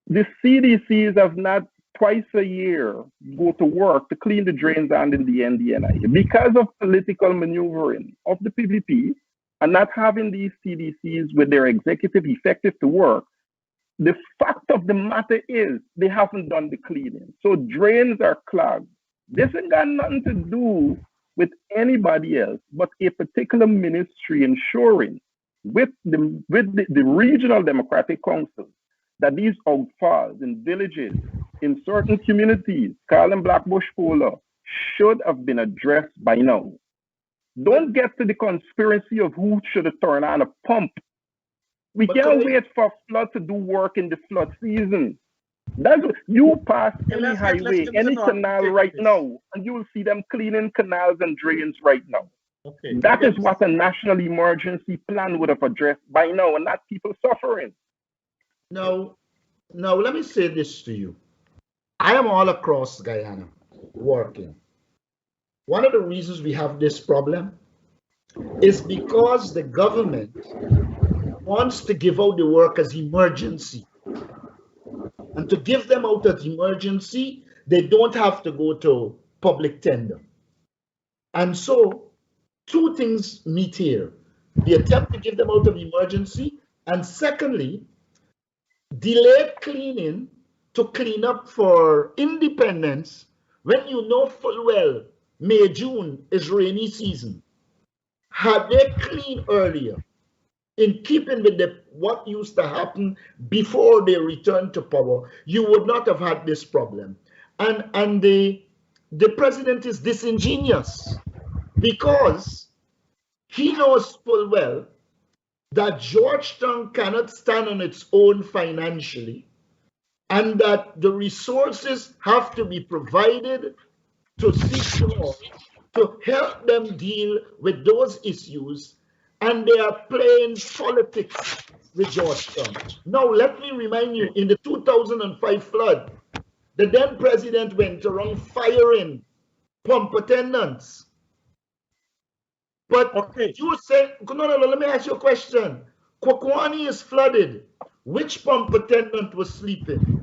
The CDCs have not twice a year go to work to clean the drains and in the NDNI. Because of political maneuvering of the PVP and not having these CDCs with their executive effective to work, the fact of the matter is they haven't done the cleaning. So drains are clogged. This ain't got nothing to do with anybody else but a particular ministry ensuring with the regional democratic councils that these outfalls in villages, in certain communities, Carl and Blackbush Polar, should have been addressed by now. Don't get to the conspiracy of who should have turned on a pump. We can't wait for flood to do work in the flood season. That's you pass any highway, any canal right now, and you will see them cleaning canals and drains right now. Okay. That is what a national emergency plan would have addressed by now, and not people suffering. Now, let me say this to you. I am all across Guyana working. One of the reasons we have this problem is because the government wants to give out the work as emergency. And to give them out as emergency, they don't have to go to public tender. And so, two things meet here. The attempt to give them out of emergency, and secondly, delayed cleaning to clean up for independence when you know full well May, June is rainy season. Had they cleaned earlier, in keeping with what used to happen before they returned to power, you would not have had this problem. And the president is disingenuous because he knows full well that Georgetown cannot stand on its own financially, and that the resources have to be provided to Seashore to help them deal with those issues, and they are playing politics with Georgetown. Now, let me remind you, in the 2005 flood, the then president went around firing pump attendants. But you say, no, let me ask you a question. Kwakwani is flooded. Which pump attendant was sleeping?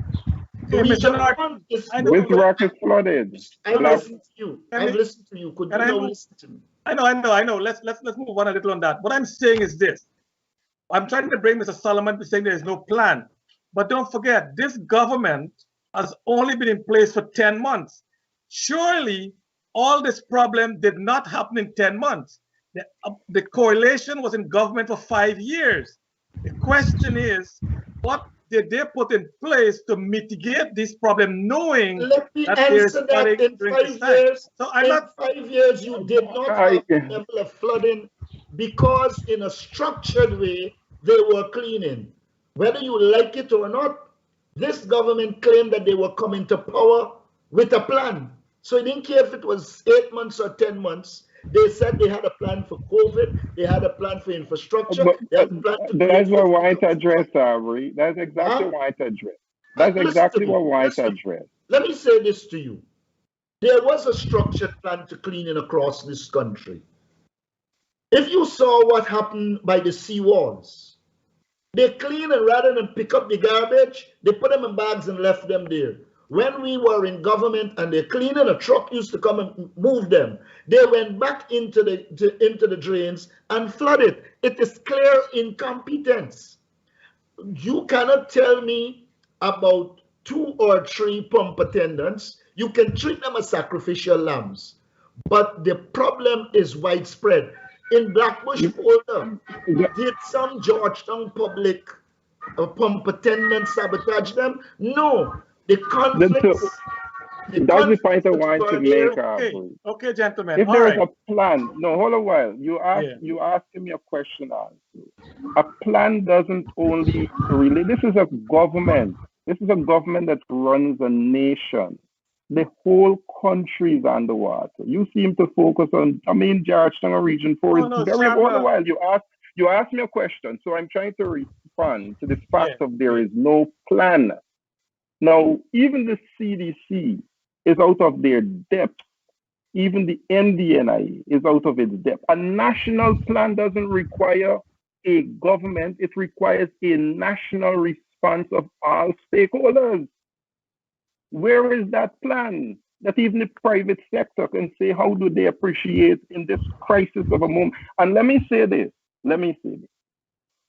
Which rock is flooded? I listened to you. I've listened to you. Could you now listen to me? I know. Let's move on a little on that. What I'm saying is this. I'm trying to bring Mr. Solomon to saying there is no plan. But don't forget, this government has only been in place for 10 months. Surely, all this problem did not happen in 10 months. The coalition was in government for 5 years. The question is, what did they put in place to mitigate this problem, knowing Let me answer that in 5 years. So in 5 years, you did not have the level of flooding because in a structured way, they were cleaning. Whether you like it or not, this government claimed that they were coming to power with a plan. So it didn't care if it was 8 months or 10 months. They said they had a plan for COVID. They had a plan for infrastructure. That's what White addressed, Avery. That's exactly what White addressed. That's exactly what White addressed. Let me say this to you. There was a structured plan to cleaning across this country. If you saw what happened by the seawalls, they clean, and rather than pick up the garbage, they put them in bags and left them there. When we were in government and they're cleaning, a truck used to come and move them. They went back into the drains and flooded. It is clear incompetence. You cannot tell me about 2 or 3 pump attendants. You can treat them as sacrificial lambs. But the problem is widespread. In Blackbush Polder, did some Georgetown public pump attendants sabotage them? No. The conflicts. That's the point I want to make. Okay, gentlemen. If there is a plan, no, hold a while. You asked me a question. A plan doesn't only relate. This is a government. This is a government that runs a nation. The whole country is underwater. You seem to focus on, Georgetown or Region 4 is very hold a while. You asked me a question, so I'm trying to respond to the fact of there is no plan. Now, even the CDC is out of their depth. Even the NDNI is out of its depth. A national plan doesn't require a government. It requires a national response of all stakeholders. Where is that plan that even the private sector can say, how do they appreciate in this crisis of a moment? And let me say this,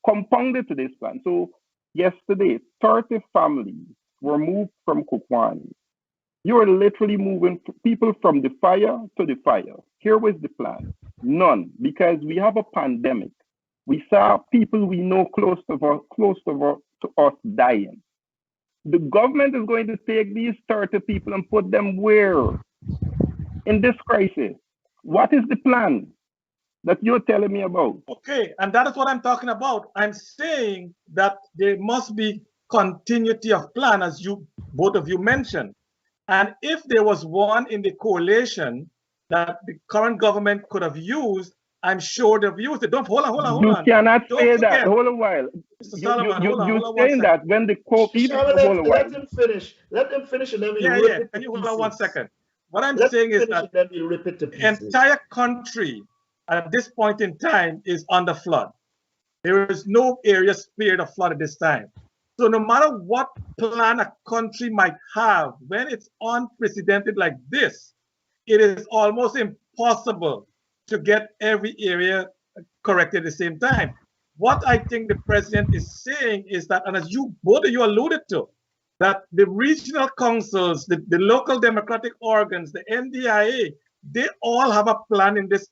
compounded to this plan. So yesterday, 30 families were moved from Kukwani. You are literally moving people from the fire to the fire. Here was the plan. None, because we have a pandemic. We saw people we know close to us dying. The government is going to take these 30 people and put them where? In this crisis. What is the plan that you're telling me about? Okay, and that is what I'm talking about. I'm saying that there must be continuity of plan, as both of you mentioned. And if there was one in the coalition that the current government could have used, I'm sure they've used it. Hold on. You cannot say that. Hold a while. Mr. Solomon, you're saying that when the let him finish. Let him finish and then we rip it. Can you hold on 1 second? What I'm saying is that then we rip it to pieces. The entire country at this point in time is under flood. There is no area spared of flood at this time. So no matter what plan a country might have, when it's unprecedented like this, it is almost impossible to get every area corrected at the same time. What I think the president is saying is that, and as both of you alluded to, that the regional councils, the local democratic organs, the NDIA, they all have a plan in this,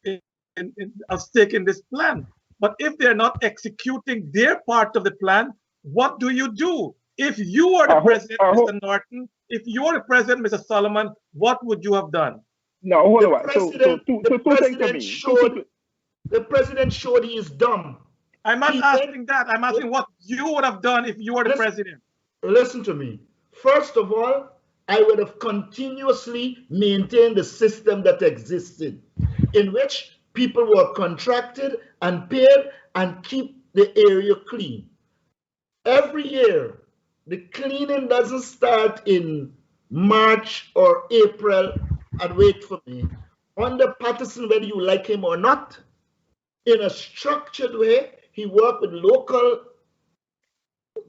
a stake in this plan. But if they're not executing their part of the plan, what do you do? If you are the president, Mr. Norton, if you are the president, Mr. Solomon, what would you have done? No, hold on. The president showed he is dumb. I'm not asking that. I'm asking what you would have done if you were the president. Listen to me. First of all, I would have continuously maintained the system that existed, in which people were contracted and paid and keep the area clean. Every year, the cleaning doesn't start in March or April, and wait for me. Under Patterson, whether you like him or not, in a structured way, he worked with local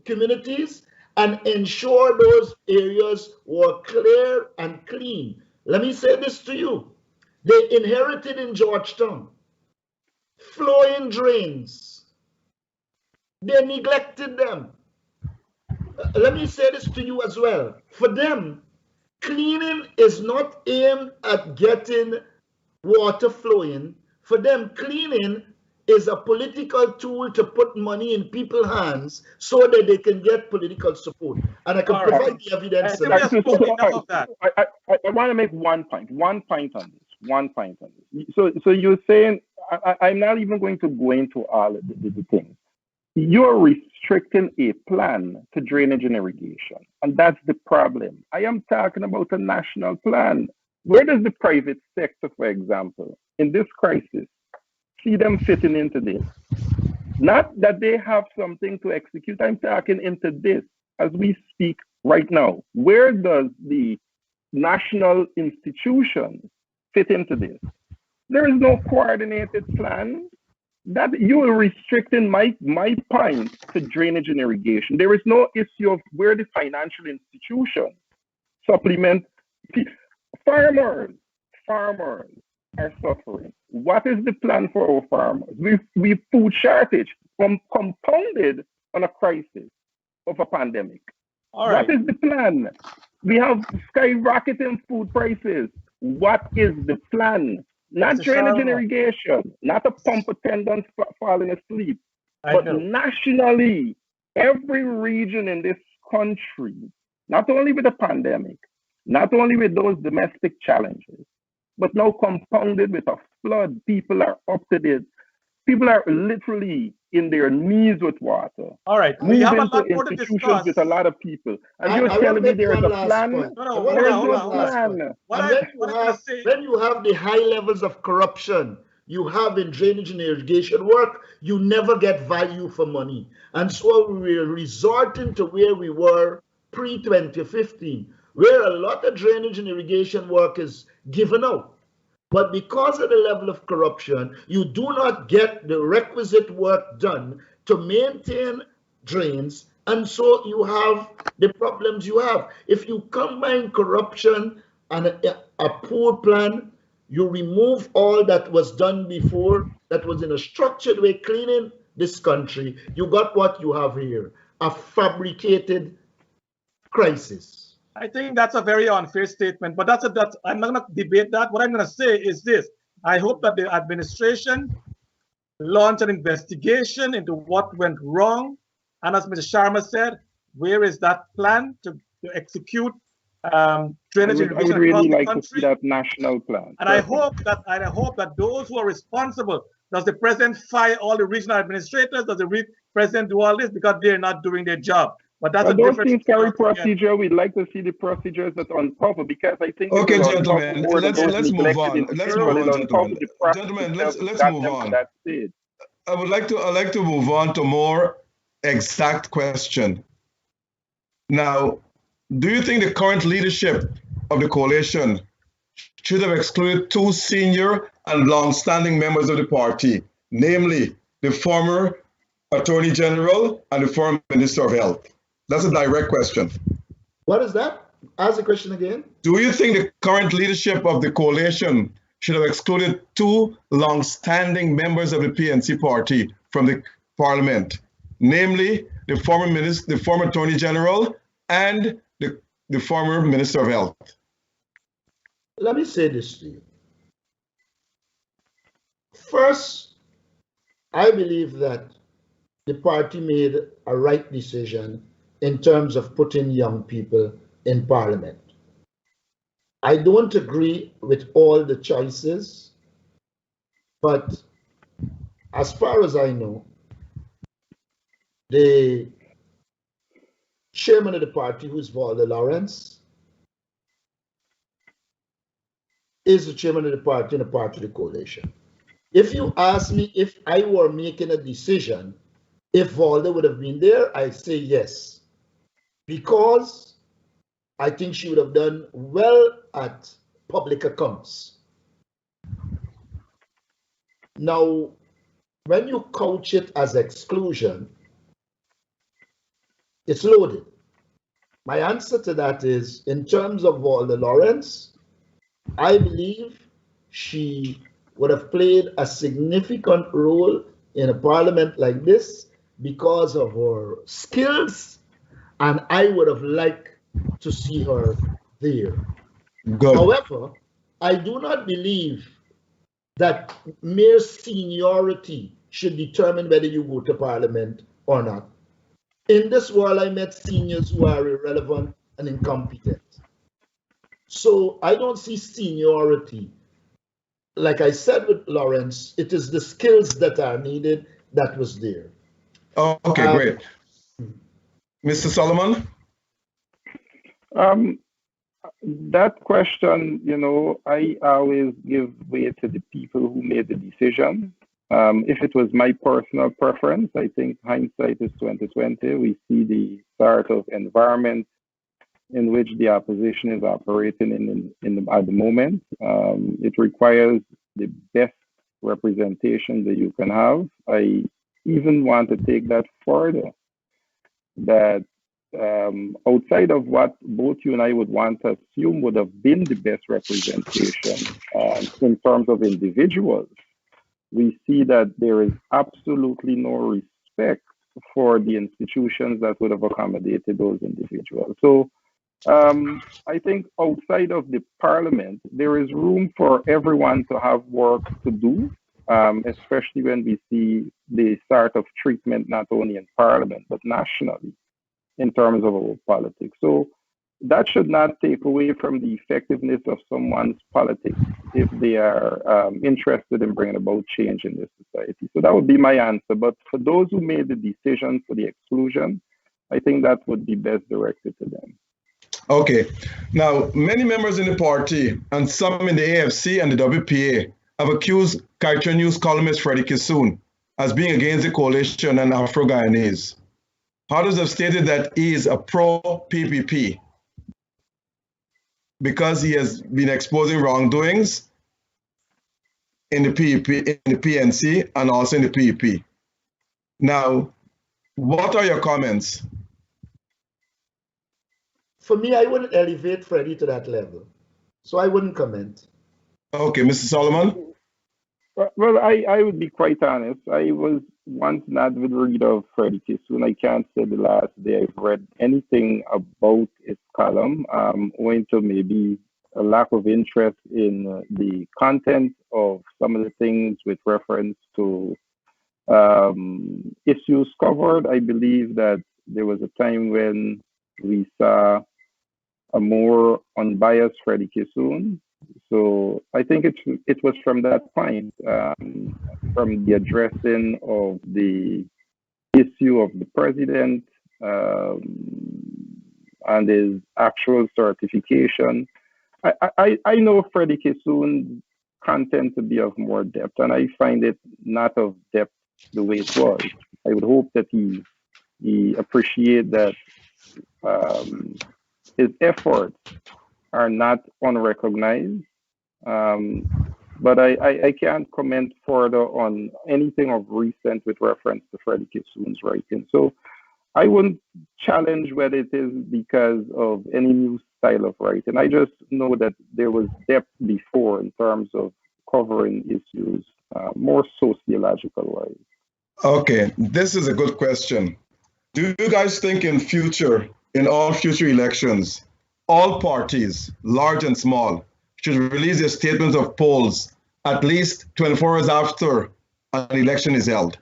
communities and ensured those areas were clear and clean. Let me say this to you. They inherited in Georgetown flowing drains. They neglected them. Let me say this to you as well. For them, cleaning is not aimed at getting water flowing. For them, cleaning is a political tool to put money in people's hands so that they can get political support. And I can provide the evidence. I want to make one point on this. So you're saying, I'm not even going to go into all of the things. You're restricting a plan to drainage and irrigation, and that's the problem. I am talking about a national plan. Where does the private sector, for example, in this crisis, see them fitting into this? Not that they have something to execute. I'm talking into this as we speak right now. Where does the national institutions fit into this? There is no coordinated plan. That you are restricting my point to drainage and irrigation. There is no issue of where the financial institutions supplement. Farmers are suffering. What is the plan for our farmers? We've food shortage compounded on a crisis of a pandemic. All right. What is the plan? We have skyrocketing food prices. What is the plan? Not drainage and irrigation, not a pump attendant falling asleep, but nationally, every region in this country, not only with the pandemic, not only with those domestic challenges, but now compounded with a flood. People are up to this. People are literally in their knees with water. All right, we have a lot more to discuss with a lot of people. And you're telling me there is a plan? When you have the high levels of corruption you have in drainage and irrigation work, you never get value for money. And so we're resorting to where we were pre-2015, where a lot of drainage and irrigation work is given out. But because of the level of corruption, you do not get the requisite work done to maintain drains And so you have the problems you have. If you combine corruption and a poor plan, you remove all that was done before, that was in a structured way cleaning this country, you got what you have here, a fabricated crisis. I think that's a very unfair statement, but that's I'm not going to debate that. What I'm going to say is this. I hope that the administration launch an investigation into what went wrong. And as Mr. Sharma said, where is that plan to execute drainage I irrigation would really across the like to country? see that national plan. And I hope that those who are responsible, does the president fire all the regional administrators? Does the president do all this? Because they're not doing their job. But that's a those different things carry procedure. We'd like to see the procedures that uncover, because I think okay, gentlemen, let's move on. Let's move on, gentlemen. Gentlemen, let's move on. I'd like to move on to more exact question. Now, do you think the current leadership of the coalition should have excluded two senior and long-standing members of the party, namely the former Attorney General and the former Minister of Health? That's a direct question. What is that? Ask the question again. Do you think the current leadership of the coalition should have excluded two long-standing members of the PNC party from the parliament, namely the former Attorney General and the former Minister of Health? Let me say this to you. First, I believe that the party made a right decision in terms of putting young people in parliament. I don't agree with all the choices, but as far as I know, the chairman of the party, who's Walter Lawrence, is the chairman of the party and a part of the coalition. If you ask me if I were making a decision, if Walter would have been there, I say yes, because I think she would have done well at public accounts. Now, when you couch it as exclusion, it's loaded. My answer to that is, in terms of Walter Lawrence, I believe she would have played a significant role in a parliament like this because of her skills, and I would have liked to see her there. Good. However, I do not believe that mere seniority should determine whether you go to parliament or not. In this world, I met seniors who are irrelevant and incompetent. So I don't see seniority. Like I said with Lawrence, it is the skills that are needed that was there. Oh, okay, great. Mr. Solomon? That question, I always give way to the people who made the decision. If it was my personal preference, I think hindsight is 2020. We see the sort of environment in which the opposition is operating at the moment. It requires the best representation that you can have. I even want to take that further, that outside of what both you and I would want to assume would have been the best representation in terms of individuals, we see that there is absolutely no respect for the institutions that would have accommodated those individuals. So I think outside of the parliament, there is room for everyone to have work to do, especially when we see the sort of treatment not only in parliament, but nationally in terms of our politics. So that should not take away from the effectiveness of someone's politics if they are interested in bringing about change in this society. So that would be my answer. But for those who made the decision for the exclusion, I think that would be best directed to them. Okay. Now, many members in the party and some in the AFC and the WPA have accused Kaiser News columnist Freddie Kissoon as being against the coalition and Afro-Guyanese. Others have stated that he is a pro-PPP because he has been exposing wrongdoings in the PNC and also in the PEP. Now, what are your comments? For me, I wouldn't elevate Freddie to that level. So I wouldn't comment. Okay, Mr. Solomon? Well, I would be quite honest. I was once an avid reader of Freddie Kissoon. I can't say the last day I've read anything about his column, owing to maybe a lack of interest in the content of some of the things with reference to issues covered. I believe that there was a time when we saw a more unbiased Freddie Kissoon. So I think it was from that point, from the addressing of the issue of the president and his actual certification. I know Freddie Kissoon's content to be of more depth, and I find it not of depth the way it was. I would hope that he appreciate that his efforts are not unrecognized. But I can't comment further on anything of recent with reference to Freddie Kissoon's writing. So I wouldn't challenge whether it is because of any new style of writing. I just know that there was depth before in terms of covering issues more sociological wise. Okay, this is a good question. Do you guys think in future, in all future elections, all parties, large and small, should release their statements of polls at least 24 hours after an election is held?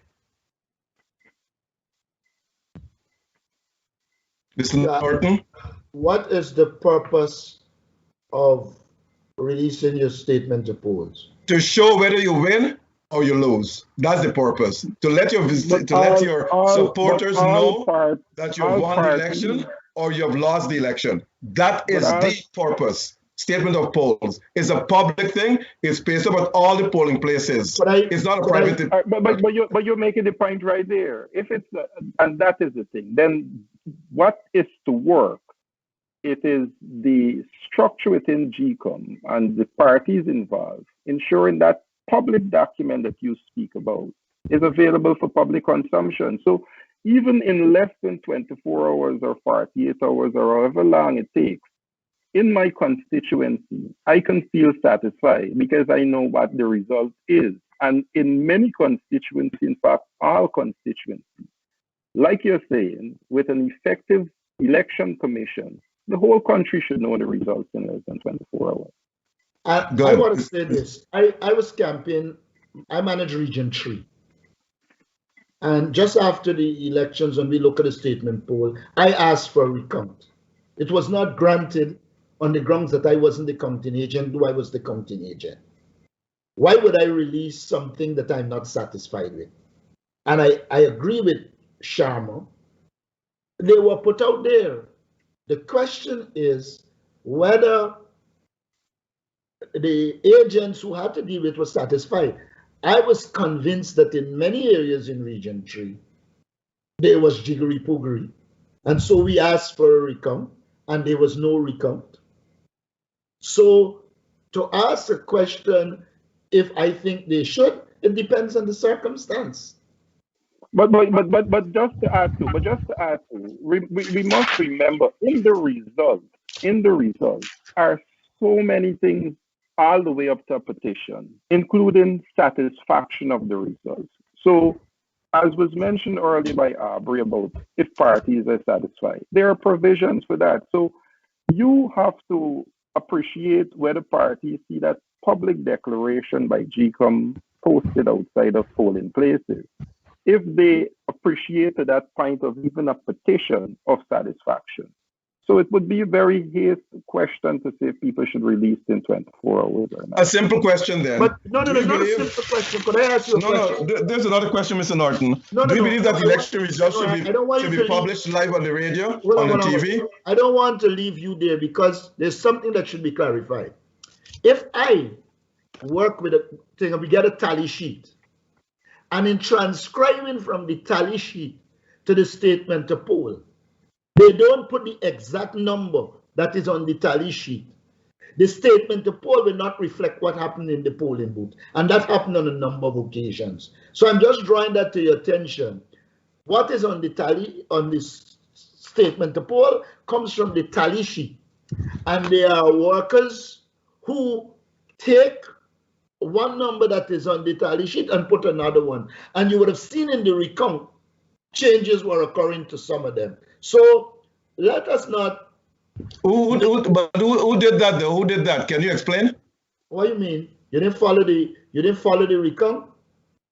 Mr. Norton? What is the purpose of releasing your statement to polls? To show whether you win or you lose. That's the purpose. To let your supporters know that you've won the election or you've lost the election. That is the purpose. Statement of polls. It's a public thing. It's based on all the polling places. It's not a private thing. But you're making the point right there. If it's and that is the thing. Then what is to work? It is the structure within GCOM and the parties involved, ensuring that public document that you speak about is available for public consumption. So even in less than 24 hours or 48 hours or however long it takes, in my constituency, I can feel satisfied because I know what the result is. And in many constituencies, in fact, all constituencies, like you're saying, with an effective election commission, the whole country should know the results in less than 24 hours. I want to say this. I was campaigning, I manage Region 3. And just after the elections, when we look at the statement poll, I asked for a recount. It was not granted on the grounds that I wasn't the counting agent, though I was the counting agent. Why would I release something that I'm not satisfied with? And I agree with Sharma. They were put out there. The question is whether the agents who had to deal with were satisfied. I was convinced that in many areas in Region 3, there was jiggery-pogery. And so we asked for a recount, and there was no recount. So to ask a question, if I think they should, it depends on the circumstance. But just to add to, we must remember in the result are so many things all the way up to a petition, including satisfaction of the results. So as was mentioned earlier by Aubrey about if parties are satisfied, there are provisions for that. So you have to appreciate whether parties see that public declaration by GCOM posted outside of polling places. If they appreciate to that point of even a petition of satisfaction. So it would be a very hasty question to say if people should release in 24 hours or not. A simple question then. But no, it's not a simple question. Could I ask you a question? No, there's another question, Mr. Norton. Do you believe that the election results should be published live on the radio, on the TV? I don't want to leave you there because there's something that should be clarified. If I work with a thing and we get a tally sheet, and in transcribing from the tally sheet to the statement to poll, they don't put the exact number that is on the tally sheet. The statement to poll will not reflect what happened in the polling booth. And that happened on a number of occasions. So I'm just drawing that to your attention. What is on the tally, on this statement to poll comes from the tally sheet. And there are workers who take one number that is on the tally sheet and put another one. And you would have seen in the recount, changes were occurring to some of them. So let us not. Who did that though? Who did that? Can you explain? What do you mean? You didn't follow the recount?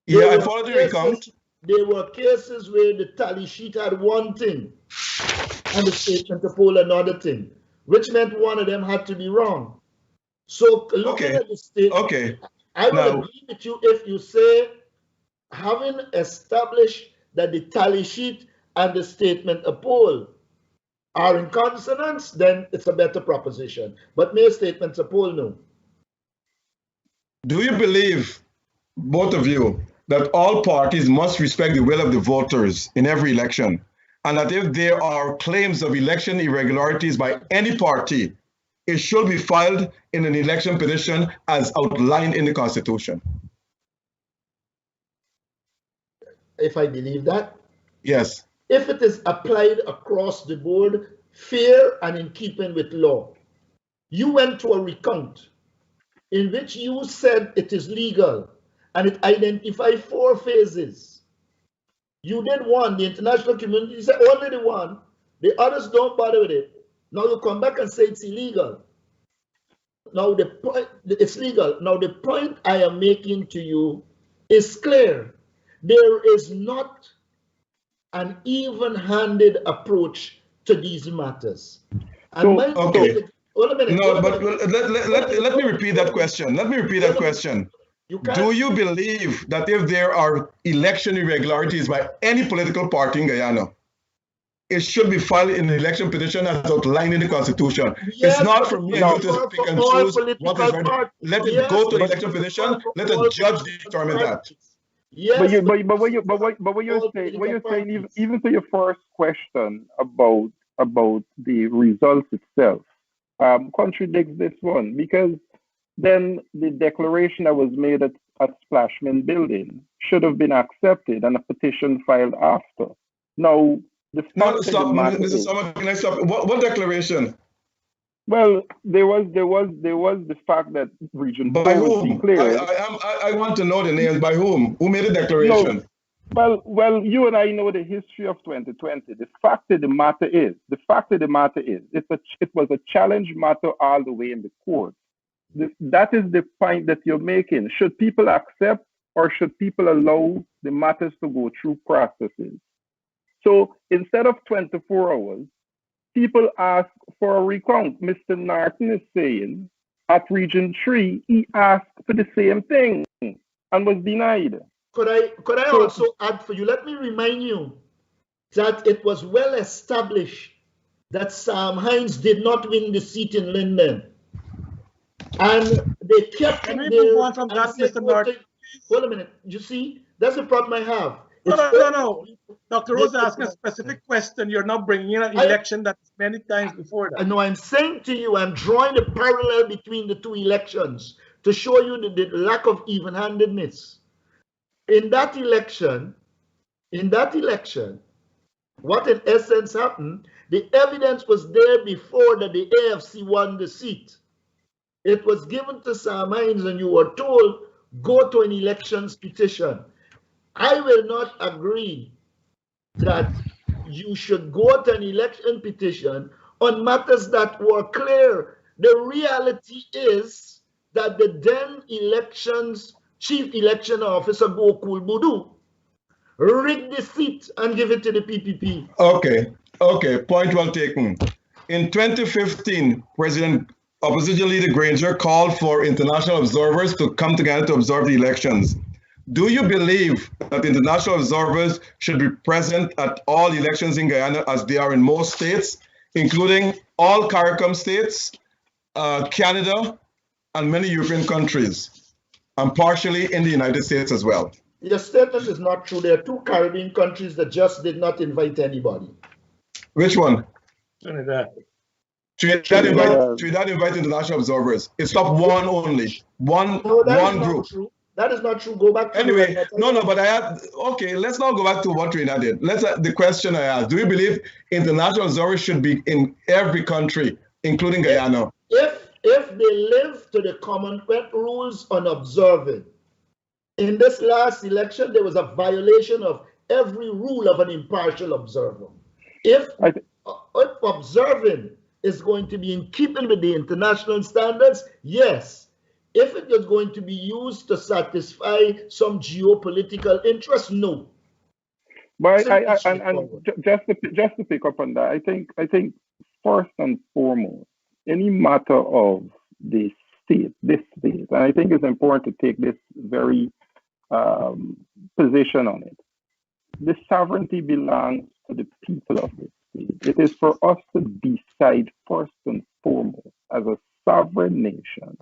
Yeah, I followed the recount. There were cases where the tally sheet had one thing and the statement to poll another thing, which meant one of them had to be wrong. So looking at the statement, I would agree with you if you say, having established that the tally sheet and the statement a poll are in consonance, then it's a better proposition. But mere statements a poll, no. Do you believe, both of you, that all parties must respect the will of the voters in every election, and that if there are claims of election irregularities by any party, it should be filed in an election petition as outlined in the Constitution? If I believe that? Yes. If it is applied across the board, fair and in keeping with law. You went to a recount in which you said it is legal, and it identified 4 phases. You did one, the international community said only the one, the others don't bother with it. Now you come back and say it's illegal. Now the point, it's legal. Now the point I am making to you is clear. There is not an even-handed approach to these matters. And hold a minute. No, but let me repeat that question. Let me repeat that question. Do you believe that if there are election irregularities by any political party in Guyana, it should be filed in an election petition as outlined in the Constitution? Yes, it's not for me and you to pick and choose what is right. Let it go to the election petition. Let a judge determine that. Yes, but what you're saying, even to your first question about the results itself, contradicts this one, because then the declaration that was made at Splashman Building should have been accepted and a petition filed after. Now, Mr. Summer, can I stop? What declaration? Well, there was the fact that Region 4 was declared. I want to know the names. By whom? Who made the declaration? No. Well, you and I know the history of 2020. The fact of the matter is, it was a challenge matter all the way in the court. That is the point that you're making. Should people accept or should people allow the matters to go through processes? So instead of 24 hours, people ask for a recount. Mr. Norton is saying at Region 3, he asked for the same thing and was denied. Could I also add for you? Let me remind you that it was well established that Sam Hines did not win the seat in Linden. And they kept him there. Mr. Norton? Hold a minute. You see, that's the problem I have. No. Dr. Rose asked a specific question. You're not bringing in an election that's many times before that. No, I'm saying to you, I'm drawing a parallel between the 2 elections to show you the lack of even-handedness. In that election, what in essence happened, the evidence was there before that the AFC won the seat. It was given to Sam Hines and you were told, go to an elections petition. I will not agree that you should go to an election petition on matters that were clear. The reality is that the then chief election officer, Gokul Budu, rigged the seat and give it to the PPP. Okay, point well taken. In 2015, Opposition Leader Granger called for international observers to come together to observe the elections. Do you believe that international observers should be present at all elections in Guyana as they are in most states, including all CARICOM states, Canada, and many European countries, and partially in the United States as well? Your statement is not true. There are 2 Caribbean countries that just did not invite anybody. Which one? Trinidad. Trinidad invite international observers. It stopped one only. One group. That is not true. Go back to anyway. No, but I had, okay, let's now go back to what Rina did. The question I asked, do you believe international observers should be in every country, including Guyana? If they live to the Commonwealth rules on observing, in this last election, there was a violation of every rule of an impartial observer. If observing is going to be in keeping with the international standards, yes. If it is going to be used to satisfy some geopolitical interest, no. But just to pick up on that, I think first and foremost, any matter of this state, and I think it's important to take this very position on it. The sovereignty belongs to the people of this state. It is for us to decide first and foremost, as a sovereign nation,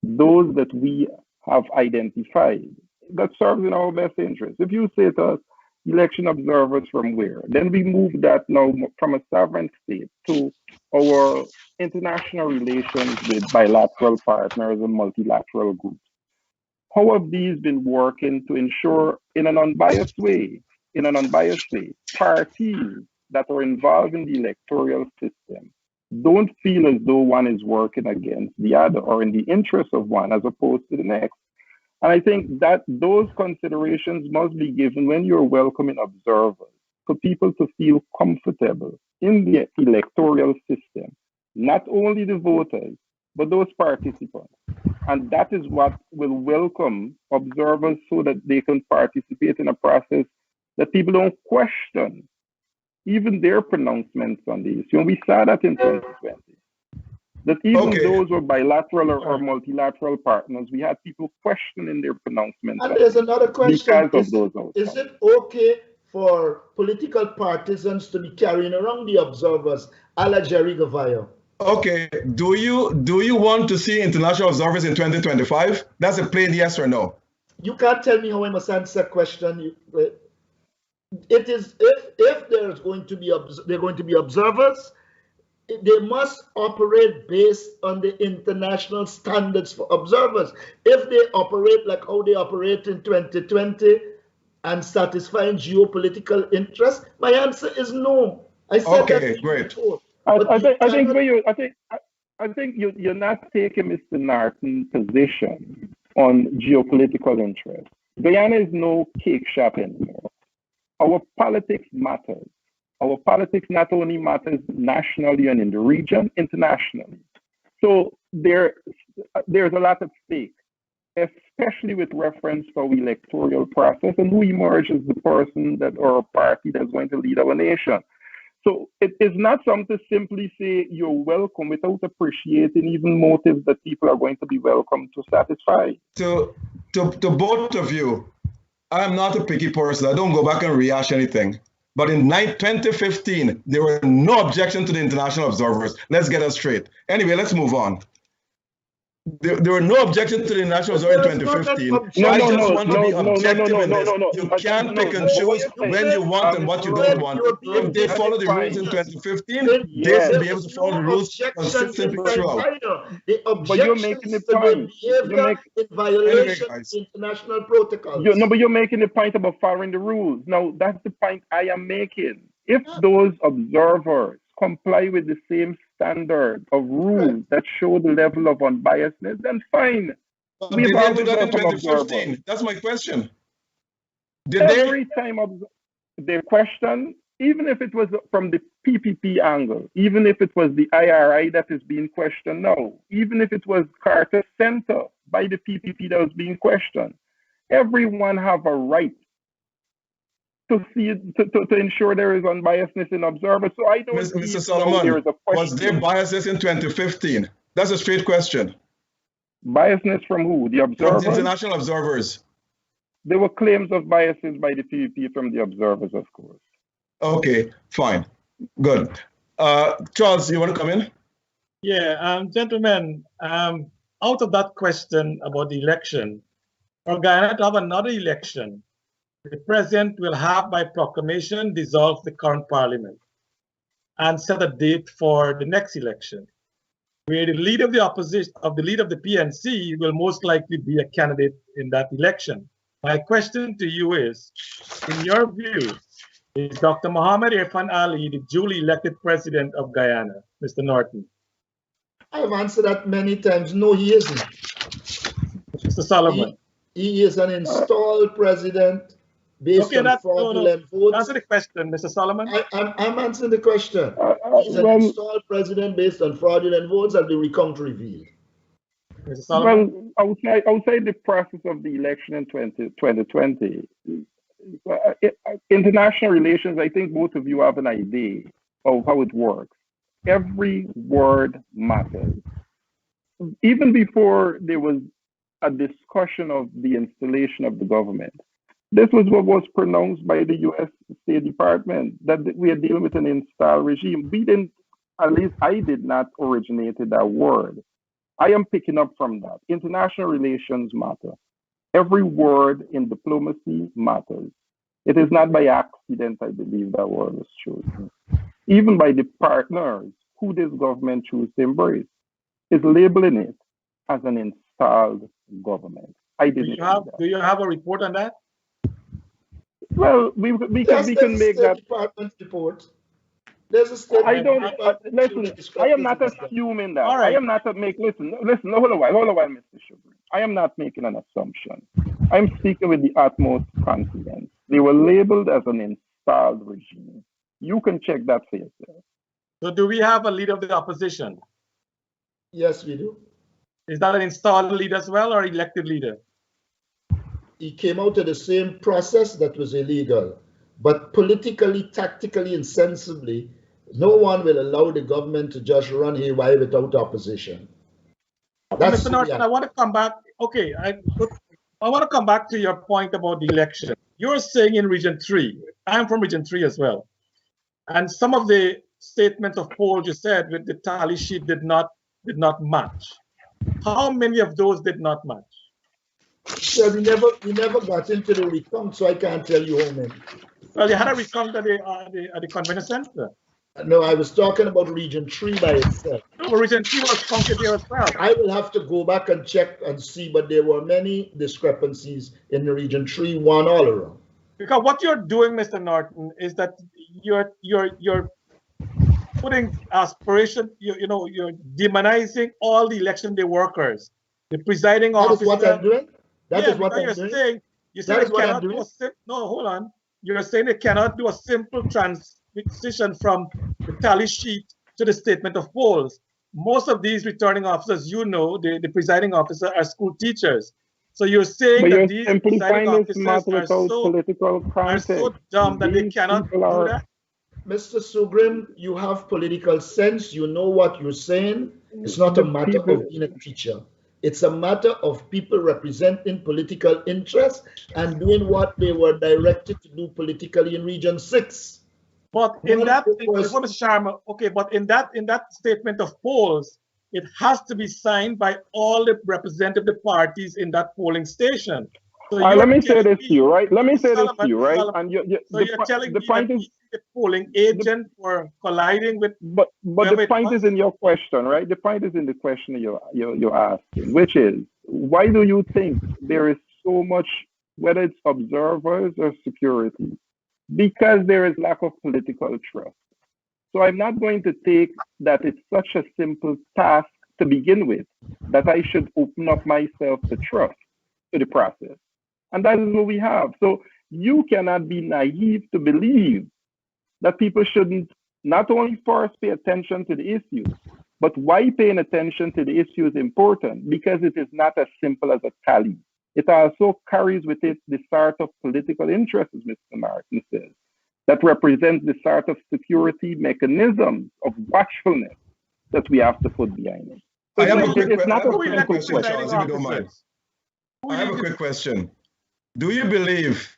those that we have identified that serves in our best interest. If you say to us, election observers from where, then we move that now from a sovereign state to our international relations with bilateral partners and multilateral groups. How have these been working to ensure in an unbiased way, parties that are involved in the electoral system don't feel as though one is working against the other or in the interest of one as opposed to the next. And I think that those considerations must be given when you're welcoming observers, for people to feel comfortable in the electoral system, not only the voters, but those participants. And that is what will welcome observers so that they can participate in a process that people don't question even their pronouncements on the issue. And we saw that in 2020. That even those were bilateral or multilateral partners, we had people questioning their pronouncements. And there's another question. Because of those outcomes. Is it okay for political partisans to be carrying around the observers a la Jerry Gavayo? Okay, do you want to see international observers in 2025? That's a plain yes or no. You can't tell me how I must answer a question. It is if there's going to be observers, they must operate based on the international standards for observers. If they operate like how they operate in 2020 and satisfying geopolitical interests, my answer is no. I said okay, great. Before. I think you're not taking Mr. Norton's position on geopolitical interests. Guyana is no cake shop anymore. Our politics matters. Our politics not only matters nationally and in the region, internationally. So there's a lot at stake, especially with reference to our electoral process and who emerges the person that or a party that's going to lead our nation. So it is not something to simply say you're welcome without appreciating even motives that people are going to be welcome to satisfy. To both of you, I'm not a picky person. I don't go back and rehash anything. But in 2015, there were no objections to the international observers. Let's get us straight. Anyway, let's move on. There were no objections to the international observer in 2015. I just want to be objective in this. You can't pick and choose when you want and what you don't want. If they follow the rules in 2015, they should be able to follow the rules consistently throughout. The objections to the behavior in violation of international protocols. But you're making the point about following the rules. Now, that's the point I am making. If those observers comply with the same standard of rules that show the level of unbiasedness, then fine. Did they do that in 2015? That's my question. Every time they question, even if it was from the PPP angle, even if it was the IRI that is being questioned now, even if it was Carter Center by the PPP that was being questioned, everyone have a right to see to ensure there is unbiasedness in observers. So I don't see Mr. Solomon, was there biases in 2015? That's a straight question. Biasness from who? The observers? From the international observers. There were claims of biases by the PVP from the observers, of course. Okay, fine. Good. Charles, you want to come in? Yeah, gentlemen, out of that question about the election, for Guyana to have another election, the president will have by proclamation dissolve the current parliament and set a date for the next election. where the leader of the opposition, of the leader of the PNC, will most likely be a candidate in that election. My question to you is, in your view, is Dr. Muhammad Irfan Ali the duly elected president of Guyana, Mr. Norton? I've answered that many times. No, he isn't. Mr. Solomon. He is an installed president based on fraudulent votes. Answer the question, Mr. Solomon. I'm answering the question. He's an installed president based on fraudulent votes, as the recount revealed. Mr. Solomon. Well, outside the process of the election in 2020, international relations, I think both of you have an idea of how it works. Every word matters. Even before there was a discussion of the installation of the government, this was what was pronounced by the U.S. State Department, that we are dealing with an installed regime. We didn't, at least I did not originate that word. I am picking up from that. International relations matter. Every word in diplomacy matters. It is not by accident, I believe, that word was chosen. Even by the partners who this government chooses to embrace, is labeling it as an installed government. I didn't. Do you have a report on that? Well, we can make that Department report. There's a statement. I don't listen. I am not assuming that. All right. I am not listen. Hold a while, Mr. Sugar. I am not making an assumption. I'm speaking with the utmost confidence. They were labeled as an installed regime. You can check that for yourself. So, do we have a leader of the opposition? Yes, we do. Is that an installed leader as well, or elected leader? He came out of the same process that was illegal. But politically, tactically, and sensibly, no one will allow the government to just run haywire without opposition. That's Mr. Norton, I want to come back. Okay, I want to come back to your point about the election. You're saying in Region 3, I'm from Region 3 as well, and some of the statements of polls you said with the tally sheet did not match. How many of those did not match? Yeah, we never got into the recount, so I can't tell you how many. Well, you had a recount at the convention center. No, I was talking about Region 3 by itself. No, Region 3 was counted there as well. I will have to go back and check and see, but there were many discrepancies in the Region 3, one all around. Because what you're doing, Mr. Norton, is that you're putting aspiration. You're demonizing all the election day workers, the presiding officer. That is what I'm doing. That is what I'm doing. You're saying they cannot do no, hold on. You're saying they cannot do a simple transition from the tally sheet to the statement of polls. Most of these returning officers, the presiding officer, are school teachers. So you're saying that these presiding officers are so dumb that they cannot do that? Mr. Sugrim, you have political sense. You know what you're saying. It's not a matter of being a teacher. It's a matter of people representing political interests and doing what they were directed to do politically in Region 6. But in that, Mr. Sharma, okay, but in that statement of polls, it has to be signed by all the representative parties in that polling station. So let me say this to you, right? Let me say this to you, right? And you're telling me that he's the polling agent for colliding with. But the point is in your question, right? The point is in the question you're asking, which is, why do you think there is so much, whether it's observers or security? Because there is lack of political trust. So I'm not going to take that it's such a simple task to begin with, that I should open up myself to trust to the process. And that is what we have. So you cannot be naive to believe that people shouldn't not only first pay attention to the issues, but why paying attention to the issue is important, because it is not as simple as a tally. It also carries with it the sort of political interests, as Mr. Martin says, that represent the sort of security mechanisms of watchfulness that we have to put behind it. So I have a quick question, Charles, if you don't mind. I have a quick question. Do you believe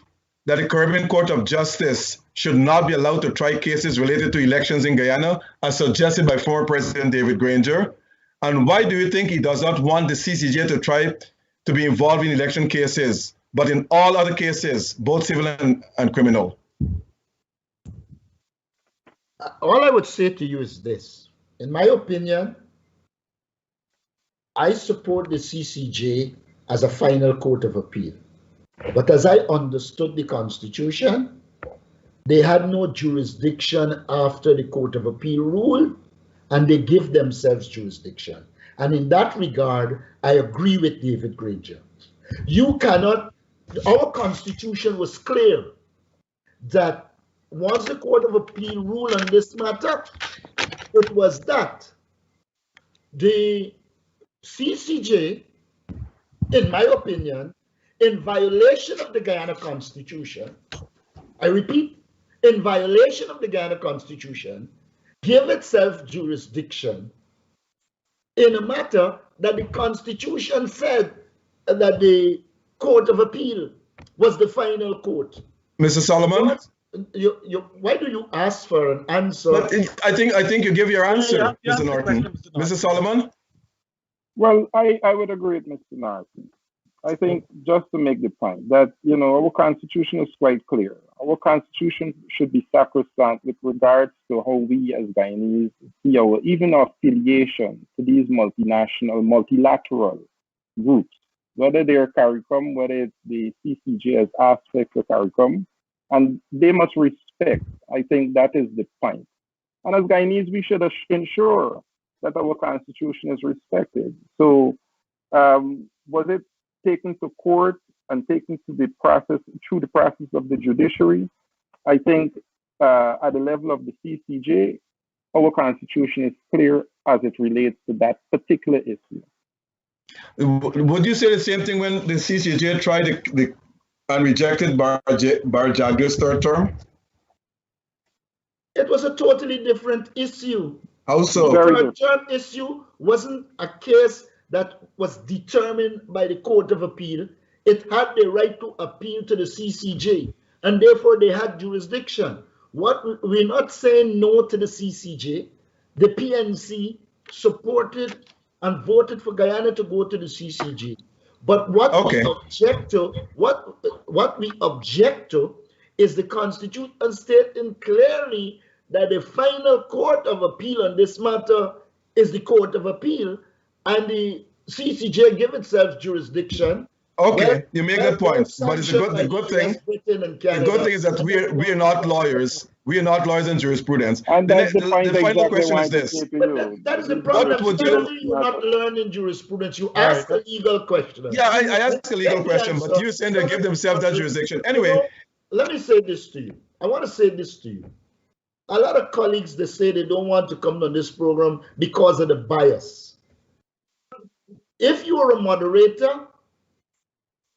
that the Caribbean Court of Justice should not be allowed to try cases related to elections in Guyana, as suggested by former President David Granger? And why do you think he does not want the CCJ to try to be involved in election cases, but in all other cases, both civil and criminal? All I would say to you is this. In my opinion, I support the CCJ as a final court of appeal. But as I understood the Constitution, they had no jurisdiction after the Court of Appeal rule, and they give themselves jurisdiction. And in that regard, I agree with David Granger. You cannot, our Constitution was clear that once the Court of Appeal ruled on this matter, it was that the CCJ, in my opinion, in violation of the Guyana Constitution, I repeat, in violation of the Guyana Constitution, give itself jurisdiction in a matter that the Constitution said that the Court of Appeal was the final court. Mr. Solomon? Why do you ask for an answer? But I think you give your answer, Mr. Norton. Mr. Solomon? Well, I would agree with Mr. Norton. I think just to make the point that, our Constitution is quite clear. Our Constitution should be sacrosanct with regards to how we as Guyanese see even our affiliation to these multinational, multilateral groups, whether they're CARICOM, whether it's the CCJ as aspect of CARICOM, and they must respect. I think that is the point. And as Guyanese, we should ensure that our Constitution is respected. So was it taken to court and taken to the process, through the process of the judiciary? I think at the level of the CCJ, our Constitution is clear as it relates to that particular issue. Would you say the same thing when the CCJ tried and rejected Barjagir's third term? It was a totally different issue. How so? The third term issue wasn't a case that was determined by the Court of Appeal. It had the right to appeal to the CCJ, and therefore they had jurisdiction. We're not saying no to the CCJ. The PNC supported and voted for Guyana to go to the CCJ. But what we object to is the Constitution stating clearly that the final court of appeal on this matter is the Court of Appeal, and the CCJ give itself jurisdiction. Okay, you make that point, but it's the good thing. The good thing is that we are not lawyers. We are not lawyers in jurisprudence. And the final question is this. That is the problem. You're not learning jurisprudence. You ask a legal question. Yeah, I asked a legal question, but you're saying they give themselves that jurisdiction. Anyway. Let me say this to you. I want to say this to you. A lot of colleagues, they say they don't want to come on this program because of the bias. If you are a moderator,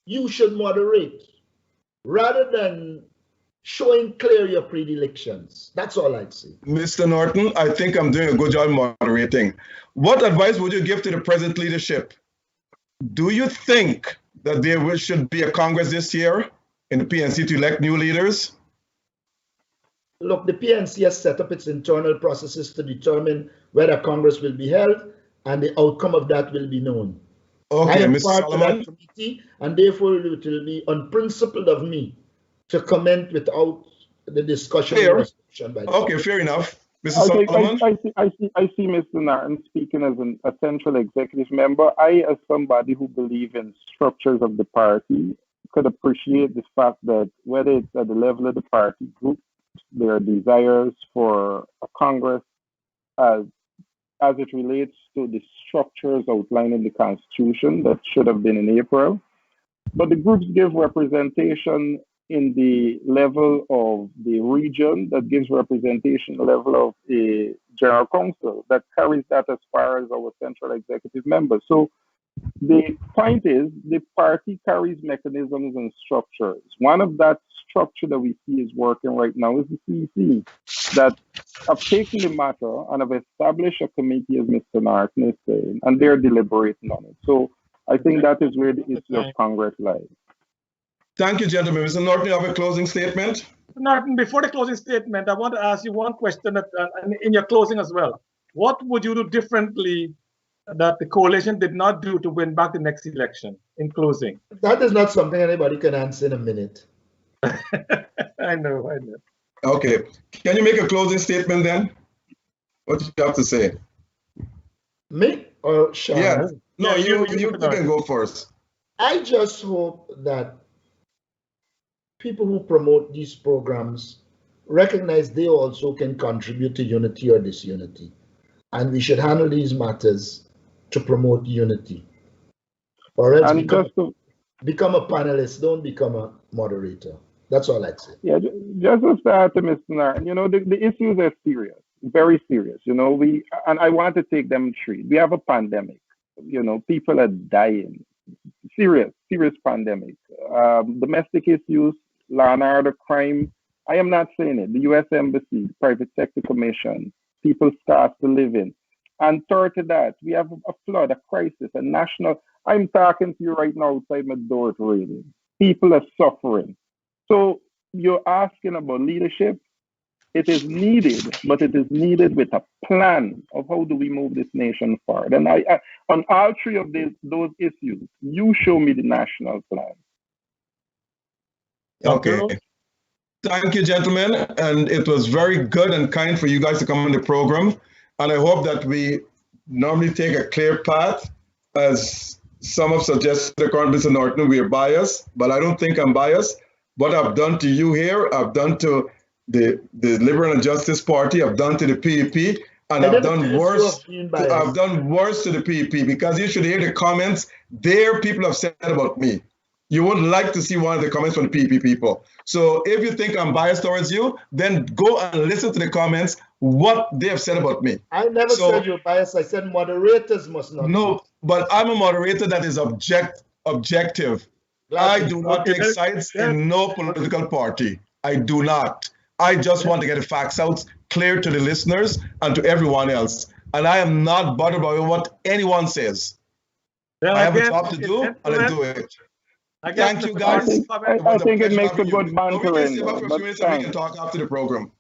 you should moderate rather than showing clear your predilections. That's all I'd say. Mr. Norton, I think I'm doing a good job moderating. What advice would you give to the present leadership? Do you think that there should be a Congress this year in the PNC to elect new leaders? Look, the PNC has set up its internal processes to determine whether Congress will be held, and the outcome of that will be known. Okay, I am Mr. part Solomon? of that committee, and therefore it will be unprincipled of me to comment without the discussion. Okay, fair enough. Mr. Solomon? I see Mr. Norton speaking as a central executive member. I, as somebody who believes in structures of the party, could appreciate the fact that whether it's at the level of the party group, their desires for a Congress as it relates to the structures outlined in the Constitution that should have been in April. But the groups give representation in the level of the region, that gives representation level of a general council, that carries that as far as our central executive members. So the point is, the party carries mechanisms and structures. One of that structure that we see is working right now is the CEC, that have taken the matter and have established a committee, as Mr. Norton is saying, and they're deliberating on it. So I think that is where the issue of Congress lies. Thank you, gentlemen. Mr. Norton, you have a closing statement? Norton, before the closing statement, I want to ask you one question in your closing as well. What would you do differently that the coalition did not do to win back the next election, in closing? That is not something anybody can answer in a minute. I know. Okay. Can you make a closing statement then? What do you have to say? Me or Sean? Yeah. No, Yeah, you can go first. I just hope that people who promote these programs recognize they also can contribute to unity or disunity. And we should handle these matters to promote unity. Or else become a panelist, don't become a moderator. That's all I'd say. Yeah, just to start to Mr. Narton, the issues are serious, very serious. And I want to take them straight. We have a pandemic. People are dying. Serious pandemic. Domestic issues, law and order, crime. I am not saying it. The U.S. Embassy, the Private Sector Commission, people's cost of living. And third to that, we have a flood, a crisis, a national. I'm talking to you right now outside my door. It's raining. People are suffering. So you're asking about leadership. It is needed, but it is needed with a plan of how do we move this nation forward. And I on all three of those issues, you show me the national plan. Okay. Thank you, gentlemen. And it was very good and kind for you guys to come on the program. And I hope that we normally take a clear path. As some have suggested, according to Mr. Norton, we are biased, but I don't think I'm biased. What I've done to you here, I've done to the Liberal and Justice Party, I've done to the PEP, and I've done worse. I've done worse to the PEP, because you should hear the comments their people have said about me. You wouldn't like to see one of the comments from the PEP people. So if you think I'm biased towards you, then go and listen to the comments, what they have said about me. I never said you're biased. I said moderators must not. No, but I'm a moderator that is objective. I do not take sides in no political party. I do not. I just want to get the facts out clear to the listeners and to everyone else. And I am not bothered by what anyone says. I have a job to do, and I do it. Thank you, guys. I think it makes a good bantering. We can talk after the program.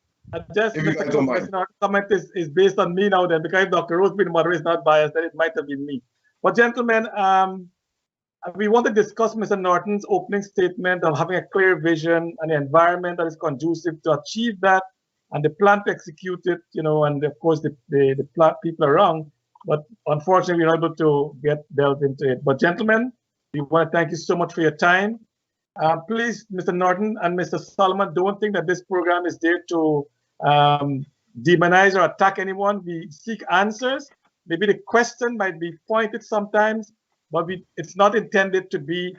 Just Mr. comment is based on me now, then, because Dr. Rose being moderator is not biased, then it might have been me. But gentlemen, we want to discuss Mr. Norton's opening statement of having a clear vision and an environment that is conducive to achieve that, and the plan to execute it, and of course the people are wrong, but unfortunately we're not able to get delved into it. But gentlemen, we want to thank you so much for your time. Please, Mr. Norton and Mr. Solomon, don't think that this program is there to demonize or attack anyone. We seek answers. Maybe the question might be pointed sometimes, but it's not intended to be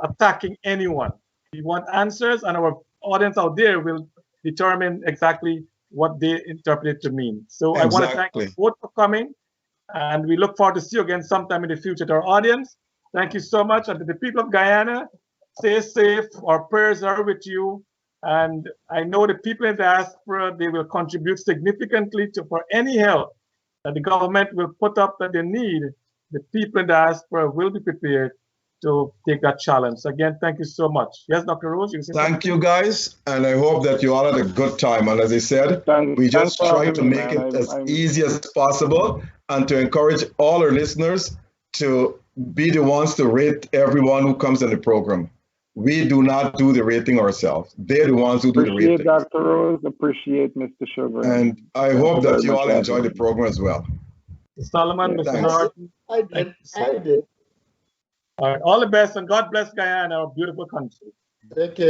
attacking anyone. We want answers, and our audience out there will determine exactly what they interpret it to mean. So I want to thank you both for coming, and we look forward to see you again sometime in the future. To our audience, thank you so much. And to the people of Guyana, stay safe. Our prayers are with you. And I know the people in the diaspora, they will contribute significantly for any help that the government will put up that they need. The people in the diaspora will be prepared to take that challenge. So again, thank you so much. Yes, Dr. Rose? Thank you, guys. And I hope that you all had a good time. And as I said, we just try to make it as easy as possible and to encourage all our listeners to be the ones to rate everyone who comes in the program. We do not do the rating ourselves. They're the ones who do the rating. Appreciate Dr. Rose, appreciate Mr. Sugar. And I hope that you all enjoy the program as well. Solomon, Mr. Norton. I did. All right, all the best, and God bless Guyana, our beautiful country. Take care.